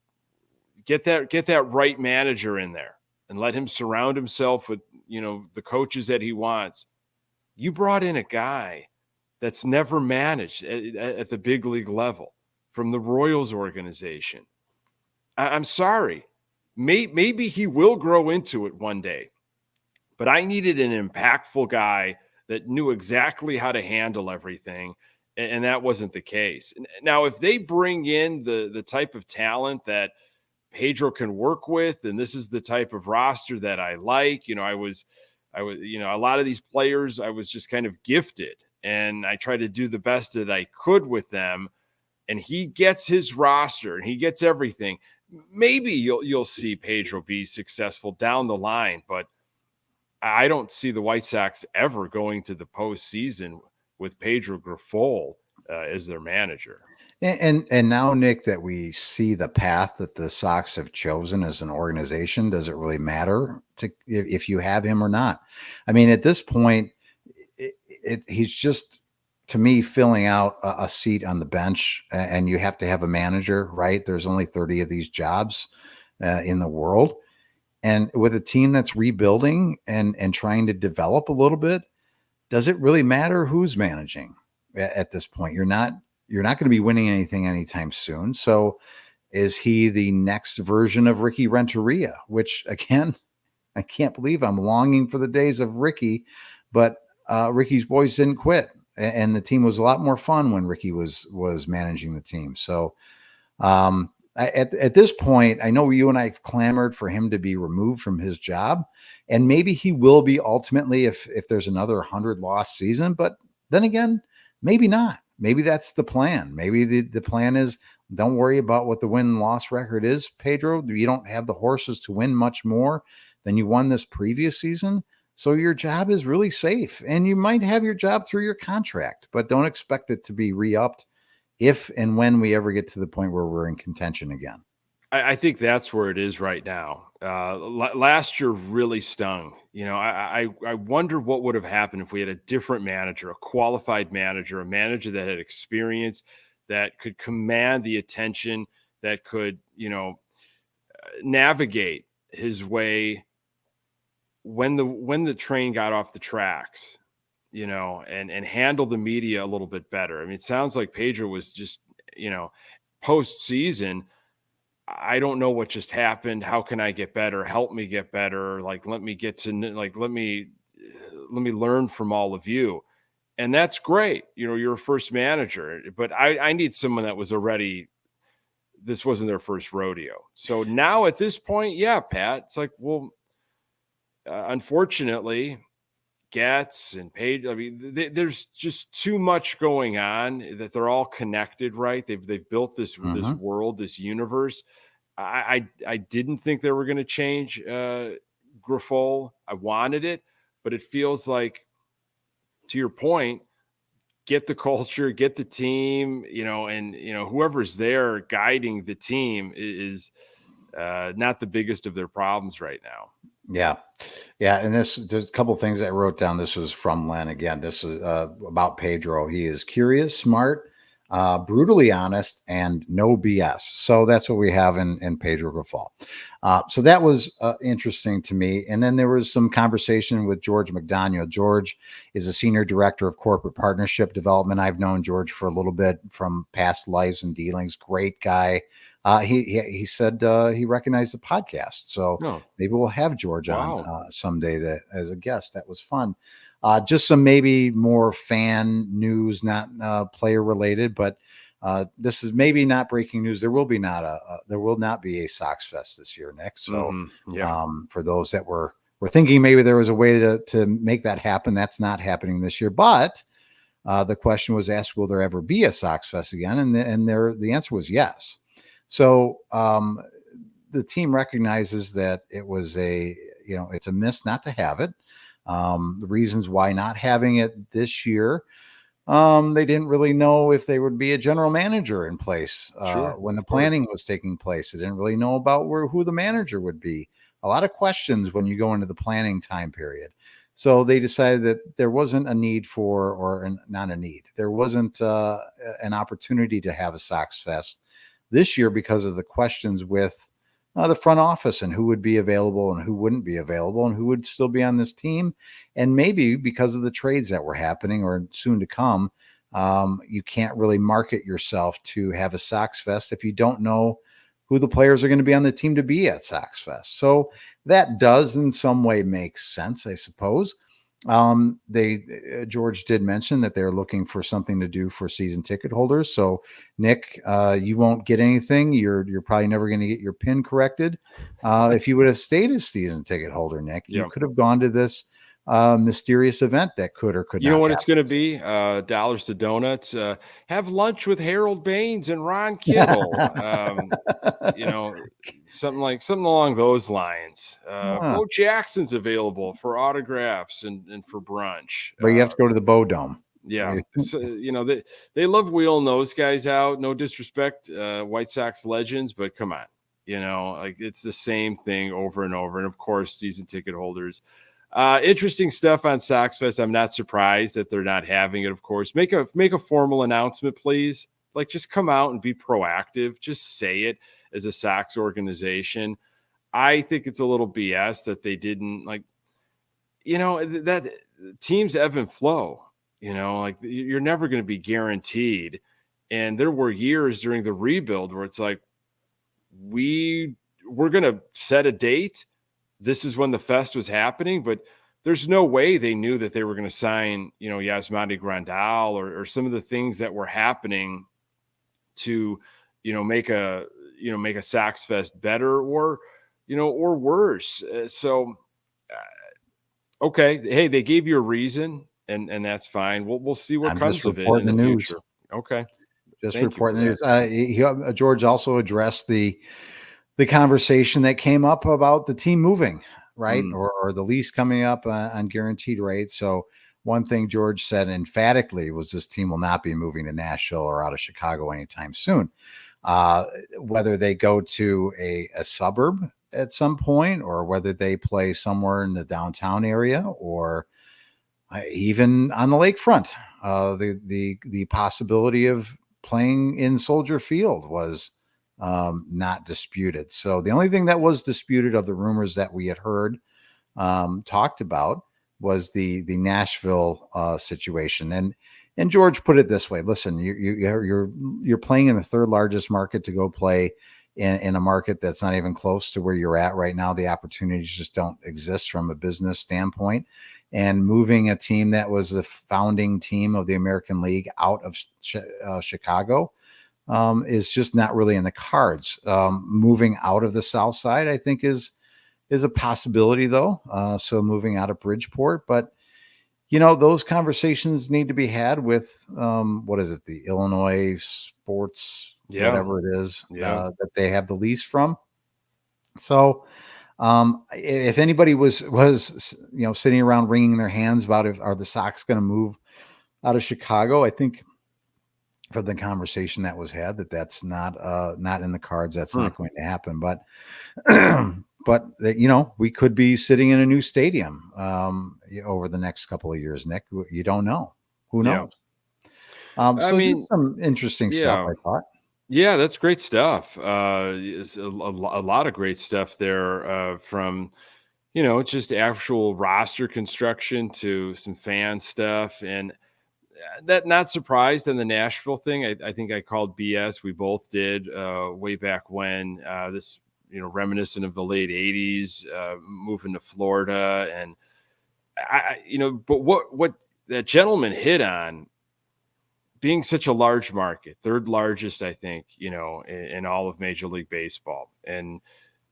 A: get that right manager in there. and let him surround himself with, the coaches that he wants. You brought in a guy that's never managed at the big league level from the Royals organization. I'm sorry. Maybe he will grow into it one day, but I needed an impactful guy that knew exactly how to handle everything, and that wasn't the case. Now, if they bring in the type of talent that Pedro can work with, and this is the type of roster that I like, I was, a lot of these players I was just kind of gifted, and I tried to do the best that I could with them. And he gets his roster and he gets everything. Maybe you'll see Pedro be successful down the line, but I don't see the White Sox ever going to the postseason with Pedro Grifol as their manager.
B: And now, Nick, that we see the path that the Sox have chosen as an organization, does it really matter if you have him or not? I mean, at this point, he's just, to me, filling out a seat on the bench, and you have to have a manager, right? There's only 30 of these jobs in the world. And with a team that's rebuilding and trying to develop a little bit, does it really matter who's managing at this point? You're not going to be winning anything anytime soon. So is he the next version of Ricky Renteria, which, again, I can't believe I'm longing for the days of Ricky, but Ricky's boys didn't quit, and the team was a lot more fun when Ricky was managing the team. So at this point, I know you and I have clamored for him to be removed from his job, and maybe he will be ultimately if there's another 100-loss season. But then again, maybe not. Maybe that's the plan. Maybe the plan is, don't worry about what the win-loss record is, Pedro. You don't have the horses to win much more than you won this previous season. So your job is really safe, and you might have your job through your contract, but don't expect it to be re-upped if and when we ever get to the point where we're in contention again.
A: I think that's where it is right now. Last year really stung. I wonder what would have happened if we had a different manager, a qualified manager, a manager that had experience, that could command the attention, that could, navigate his way when the train got off the tracks, and handle the media a little bit better. I mean, it sounds like Pedro was just, postseason. I don't know what just happened. How can I get better? Help me get better. Like, let me learn from all of you. And that's great. You're a first manager, but I need someone that was already, this wasn't their first rodeo. So now at this point, yeah, Pat, it's like, well, unfortunately, Getz and Page, I mean, there's just too much going on that they're all connected, right? They've built this world, this universe. I didn't think they were going to change Grifol. I wanted it, but it feels like, to your point, get the culture, get the team, and whoever's there guiding the team is not the biggest of their problems right now.
B: Yeah. And there's a couple of things I wrote down. This was from Len. Again, this is about Pedro. He is curious, smart, brutally honest, and no BS. So that's what we have in Pedro Grifol. So that was interesting to me. And then there was some conversation with George McDaniel. George is a senior director of corporate partnership development. I've known George for a little bit from past lives and dealings. Great guy. He said he recognized the podcast, so maybe we'll have George on someday as a guest. That was fun. Just some maybe more fan news, not player related, but this is maybe not breaking news. There will not be a Sox Fest this year, Nick. So for those that were thinking maybe there was a way to make that happen, that's not happening this year. But the question was asked, will there ever be a Sox Fest again? And the answer was yes. So the team recognizes that it was it's a miss not to have it. The reasons why not having it this year, they didn't really know if there would be a general manager in place when the planning was taking place. They didn't really know about who the manager would be. A lot of questions when you go into the planning time period. So they decided that there wasn't a need not a need. There wasn't an opportunity to have a Sox Fest this year because of the questions with the front office and who would be available and who wouldn't be available and who would still be on this team. And maybe because of the trades that were happening or soon to come, you can't really market yourself to have a Sox Fest if you don't know who the players are going to be on the team to be at Sox Fest. So that does in some way make sense, I suppose. George did mention that they're looking for something to do for season ticket holders. So Nick, you won't get anything. You're probably never going to get your pin corrected. If you would have stayed a season ticket holder, Nick, you could have gone to this mysterious event that could or could not.
A: You know what
B: happen.
A: it's going to be? Dollars to donuts. Have lunch with Harold Baines and Ron Kittle. Something along those lines. Bo Jackson's available for autographs and for brunch.
B: But you have to go to the Bo Dome.
A: Yeah. So, they love wheeling those guys out. No disrespect, White Sox legends, but come on, it's the same thing over and over. And of course, season ticket holders. Interesting stuff on Sox Fest. I'm not surprised that they're not having it. Of course, make a formal announcement, please. Like, just come out and be proactive. Just say it as a Sox organization. I think it's a little BS that they didn't that teams ebb and flow. You're never going to be guaranteed. And there were years during the rebuild where it's like we're going to set a date. This is when the fest was happening, but there's no way they knew that they were going to sign, Yasmani Grandal or some of the things that were happening to, make a Sox Fest better or worse. Okay. Hey, they gave you a reason and that's fine. We'll see what comes of it in the future. Okay.
B: Just reporting the news. George also addressed the conversation that came up about the team moving, right? Or the lease coming up on guaranteed rates. So one thing George said emphatically was this team will not be moving to Nashville or out of Chicago anytime soon. Whether they go to a suburb at some point or whether they play somewhere in the downtown area or even on the lakefront, the possibility of playing in Soldier Field was not disputed. So the only thing that was disputed of the rumors that we had heard talked about was the Nashville situation. And George put it this way: listen, you're playing in the third largest market to go play in a market that's not even close to where you're at right now. The opportunities just don't exist from a business standpoint. And moving a team that was the founding team of the American League out of Chicago is just not really in the cards. Moving out of the South Side, I think, is a possibility, though. So moving out of Bridgeport, but those conversations need to be had with what is it, the Illinois Sports, whatever it is, that they have the lease from. So if anybody was sitting around wringing their hands about are the Sox going to move out of Chicago, I think for the conversation that was had that's not in the cards. That's not going to happen. But but we could be sitting in a new stadium over the next couple of years, Nick. You don't know. Who knows? Some interesting stuff, I thought.
A: Yeah, that's great stuff. It's a lot of great stuff there from, just actual roster construction to some fan stuff. And that not surprised in the Nashville thing. I think I called BS. We both did way back when this, reminiscent of the late 80s, moving to Florida. And but what that gentleman hit on, being such a large market, third largest, I think, in all of Major League Baseball, and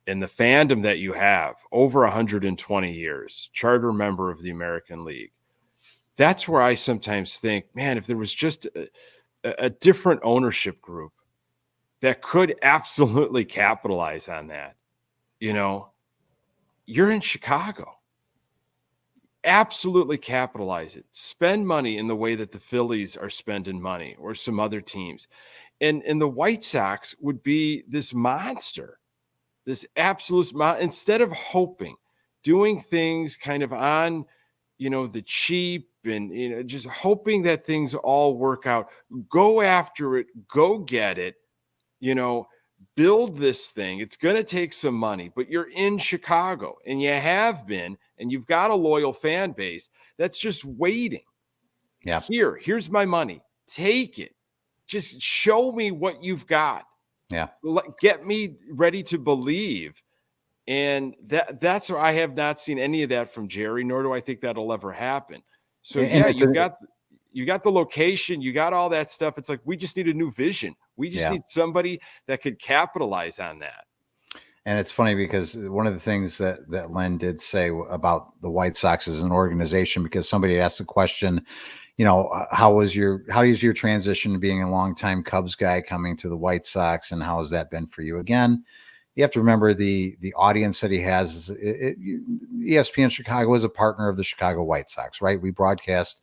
A: the fandom that you have over 120 years, charter member of the American League. That's where I sometimes think, man, if there was just a different ownership group that could absolutely capitalize on that, you're in Chicago. Absolutely capitalize it. Spend money in the way that the Phillies are spending money or some other teams. And the White Sox would be this monster, this absolute instead of hoping, doing things kind of on, the cheap and, just hoping that things all work out. Go after it. Go get it. build this thing. It's going to take some money, but you're in Chicago and you have been, and you've got a loyal fan base that's just waiting.
B: Yeah.
A: Here's my money. Take it. Just show me what you've got.
B: Yeah.
A: Get me ready to believe. And that's where I have not seen any of that from Jerry, nor do I think that'll ever happen. So
B: And
A: you got the location, you got all that stuff. It's like, we just need a new vision. We just need somebody that could capitalize on that.
B: And it's funny because one of the things that Len did say about the White Sox as an organization, because somebody asked the question, how is your transition to being a longtime Cubs guy coming to the White Sox, and how has that been for you? Again, you have to remember the audience that he has. ESPN Chicago is a partner of the Chicago White Sox, right? We broadcast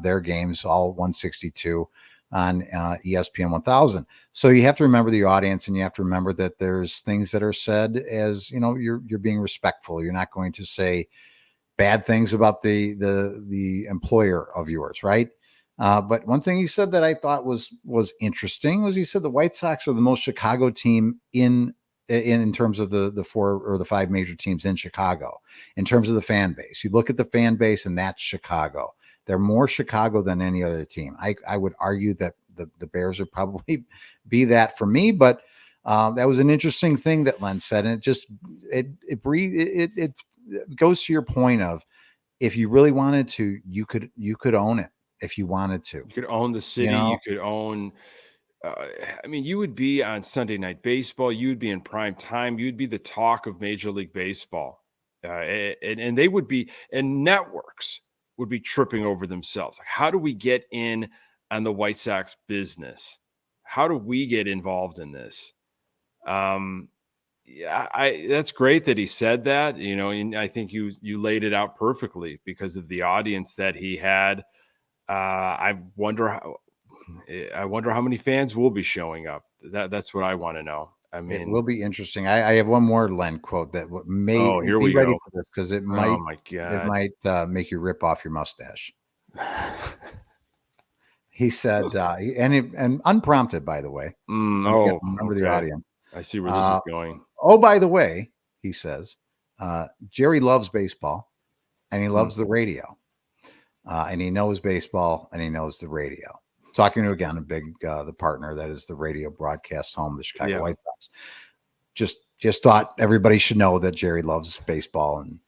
B: their games, all 162, on ESPN 1000. So you have to remember the audience, and you have to remember that there's things that are said as, you're being respectful. You're not going to say bad things about the employer of yours, right? But one thing he said that I thought was interesting was, he said the White Sox are the most Chicago team in terms of the 4 or the 5 major teams in Chicago, in terms of the fan base. You look at the fan base, and that's Chicago. They're more Chicago than any other team. I would argue that the Bears would probably be that for me, but that was an interesting thing that Len said, and it goes to your point of, if you really wanted to, you could own it if you wanted to.
A: You could own the city. You could own. You would be on Sunday Night Baseball. You would be in prime time. You'd be the talk of Major League Baseball, and they would be, and networks would be tripping over themselves. Like, how do we get in on the White Sox business? How do we get involved in this? That's great that he said that, and I think you laid it out perfectly because of the audience that he had. I wonder how many fans will be showing up. That's what I want to know.
B: It will be interesting. I have one more Len quote that may be ready for this, because it might.
A: Oh my God.
B: It might make you rip off your mustache. He said, and unprompted, by the way. Remember the audience.
A: I see where this is going.
B: Oh, by the way, he says, Jerry loves baseball, and he loves the radio, and he knows baseball, and he knows the radio. Talking to, again, the partner that is the radio broadcast home, the Chicago White Sox. Just thought everybody should know that Jerry loves baseball, and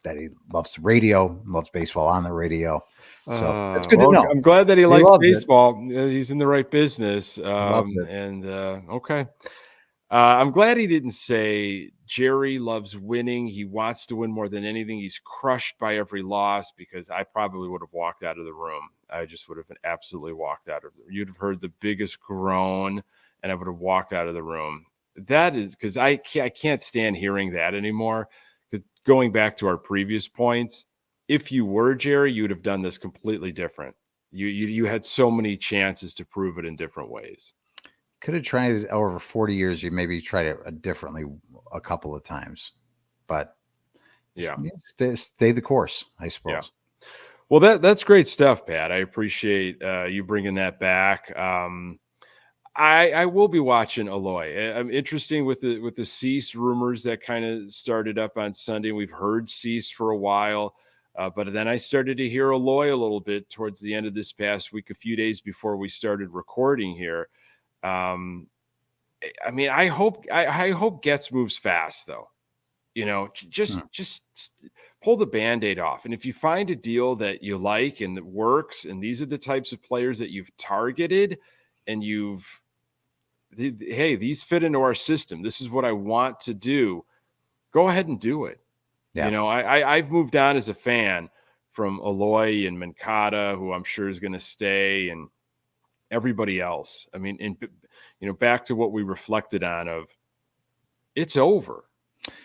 B: that he loves the radio, loves baseball on the radio. So it's good to know.
A: I'm glad that he likes baseball. He's in the right business. Okay. I'm glad he didn't say Jerry loves winning. He wants to win more than anything. He's crushed by every loss, because I probably would have walked out of the room. I just would have absolutely walked out of the room. You'd have heard the biggest groan, and I would have walked out of the room. That is because I can't stand hearing that anymore. Because going back to our previous points, if you were Jerry, you would have done this completely different. You had so many chances to prove it in different ways.
B: Could have tried it over 40 years. You maybe tried it differently a couple of times, but stay the course, I suppose.
A: Yeah. Well, that's great stuff, Pat. I appreciate you bringing that back. I will be watching Eloy. I'm interesting with the Cease rumors that kind of started up on Sunday. We've heard Cease for a while, but then I started to hear Eloy a little bit towards the end of this past week, a few days before we started recording here. I hope Getz moves fast, though. Just pull the Band-Aid off. And if you find a deal that you like and that works, and these are the types of players that you've targeted, and these fit into our system, this is what I want to do, go ahead and do it. Yeah. I've moved on as a fan from Eloy and Mancata, who I'm sure is going to stay, and everybody else. Back to what we reflected on of, it's over.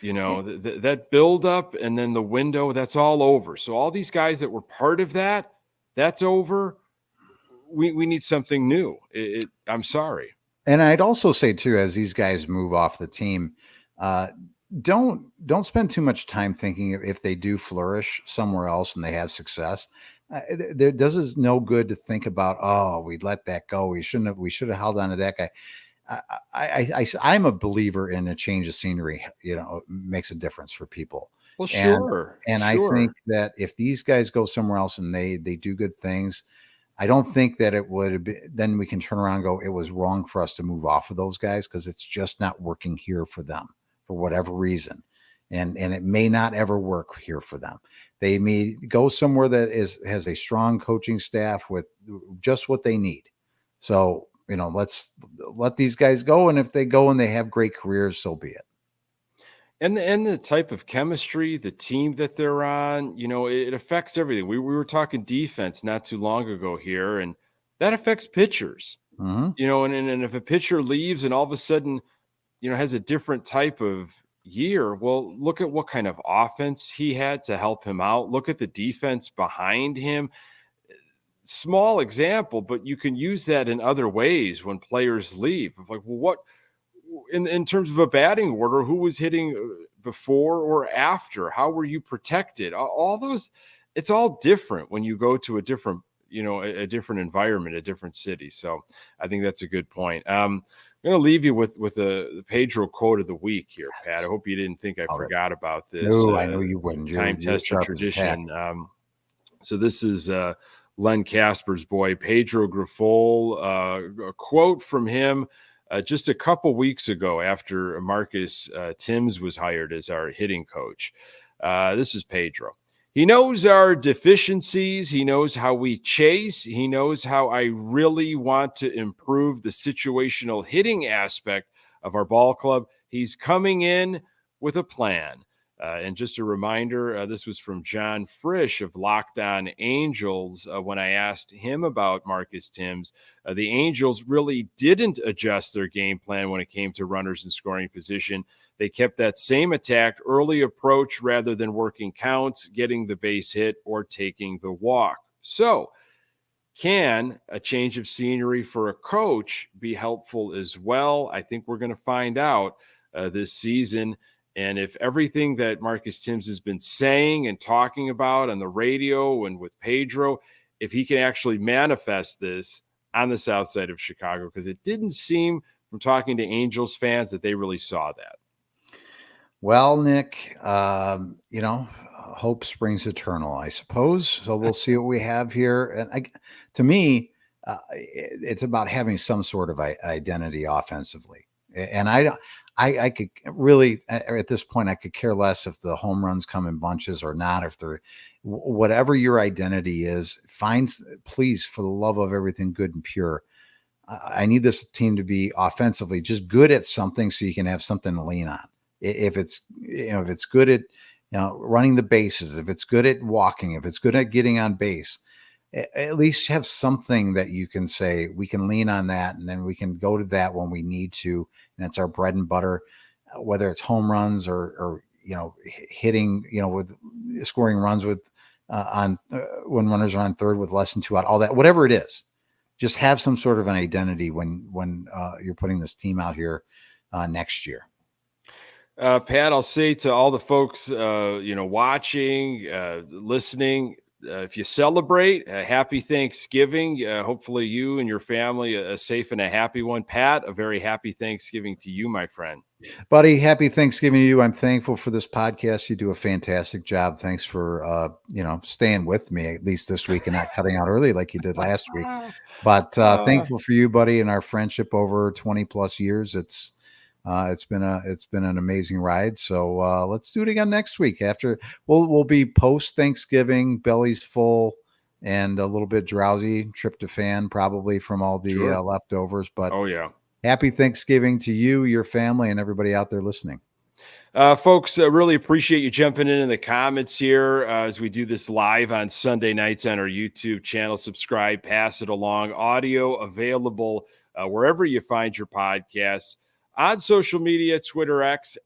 A: That build up and then the window, that's all over. So all these guys that were part of that, that's over. We need something new. I'm sorry.
B: And I'd also say too, as these guys move off the team, don't spend too much time thinking if they do flourish somewhere else and they have success. There does us no good to think about, we let that go. We should have held on to that guy. I'm a believer in a change of scenery, makes a difference for people.
A: Well,
B: And
A: sure,
B: I think
A: sure.
B: that if these guys go somewhere else and they do good things, I don't think that it would be, then we can turn around and go, it was wrong for us to move off of those guys because it's just not working here for them for whatever reason. And it may not ever work here for them. They may go somewhere that has a strong coaching staff with just what they need. So, let's let these guys go. And if they go and they have great careers, so be it.
A: And the type of chemistry, the team that they're on, it affects everything. We were talking defense not too long ago here, and that affects pitchers.
B: Mm-hmm.
A: And if a pitcher leaves and all of a sudden, has a different type of year, well, look at what kind of offense he had to help him out. Look at the defense behind him. Small example, but you can use that in other ways when players leave. Of like, well, what in terms of a batting order, who was hitting before or after? How were you protected? All those, it's all different when you go to a different, a different environment, a different city. So I think that's a good point. I'm going to leave you with the Pedro quote of the week here, Pat. I hope you didn't think I forgot about this.
B: No, I know you wouldn't.
A: Time-tested tradition. So this is Len Casper's boy, Pedro Grifol. A quote from him just a couple weeks ago after Marcus Timms was hired as our hitting coach. This is Pedro. He knows our deficiencies. He knows how we chase. He knows how I really want to improve the situational hitting aspect of our ball club. He's coming in with a plan. And just a reminder, this was from John Frisch of Locked On Angels when I asked him about Marcus Timms. The Angels really didn't adjust their game plan when it came to runners in scoring position. They kept that same attack early approach rather than working counts, getting the base hit, or taking the walk. So, can a change of scenery for a coach be helpful as well? I think we're going to find out this season. And if everything that Marcus Timms has been saying and talking about on the radio and with Pedro, if he can actually manifest this on the south side of Chicago, because it didn't seem from talking to Angels fans that they really saw that.
B: Well, Nick, hope springs eternal, I suppose. So we'll see what we have here. And to me, it's about having some sort of identity offensively. And I could really, at this point, I could care less if the home runs come in bunches or not. If they're whatever your identity is, please, for the love of everything good and pure, I need this team to be offensively just good at something so you can have something to lean on. If it's good at running the bases, if it's good at walking, if it's good at getting on base, at least have something that you can say we can lean on that, and then we can go to that when we need to, and it's our bread and butter, whether it's home runs or hitting, with scoring runs with when runners are on third with less than 2 out, all that, whatever it is, just have some sort of an identity when you're putting this team out here next year.
A: Pat, I'll say to all the folks, watching, listening, if you celebrate, a happy Thanksgiving. Hopefully you and your family a safe and a happy one. Pat, a very happy Thanksgiving to you, my friend.
B: Buddy, happy Thanksgiving to you. I'm thankful for this podcast. You do a fantastic job. Thanks for, staying with me at least this week and not cutting out early like you did last week. But thankful for you, buddy, and our friendship over 20 plus years. It's been an amazing ride. So let's do it again next week. After we'll be post Thanksgiving, bellies full and a little bit drowsy, tryptophan probably from all the leftovers. But
A: oh yeah,
B: happy Thanksgiving to you, your family, and everybody out there listening.
A: Folks, really appreciate you jumping in the comments here as we do this live on Sunday nights on our YouTube channel. Subscribe, pass it along. Audio available wherever you find your podcasts. On social media, Twitter X,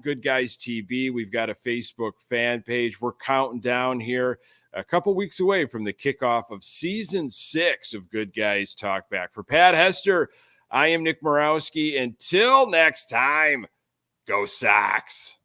A: @GoodGuysTB. We've got a Facebook fan page. We're counting down here a couple weeks away from the kickoff of Season 6 of Good Guys Talk Back. For Pat Hester, I am Nick Murawski. Until next time, go Sox.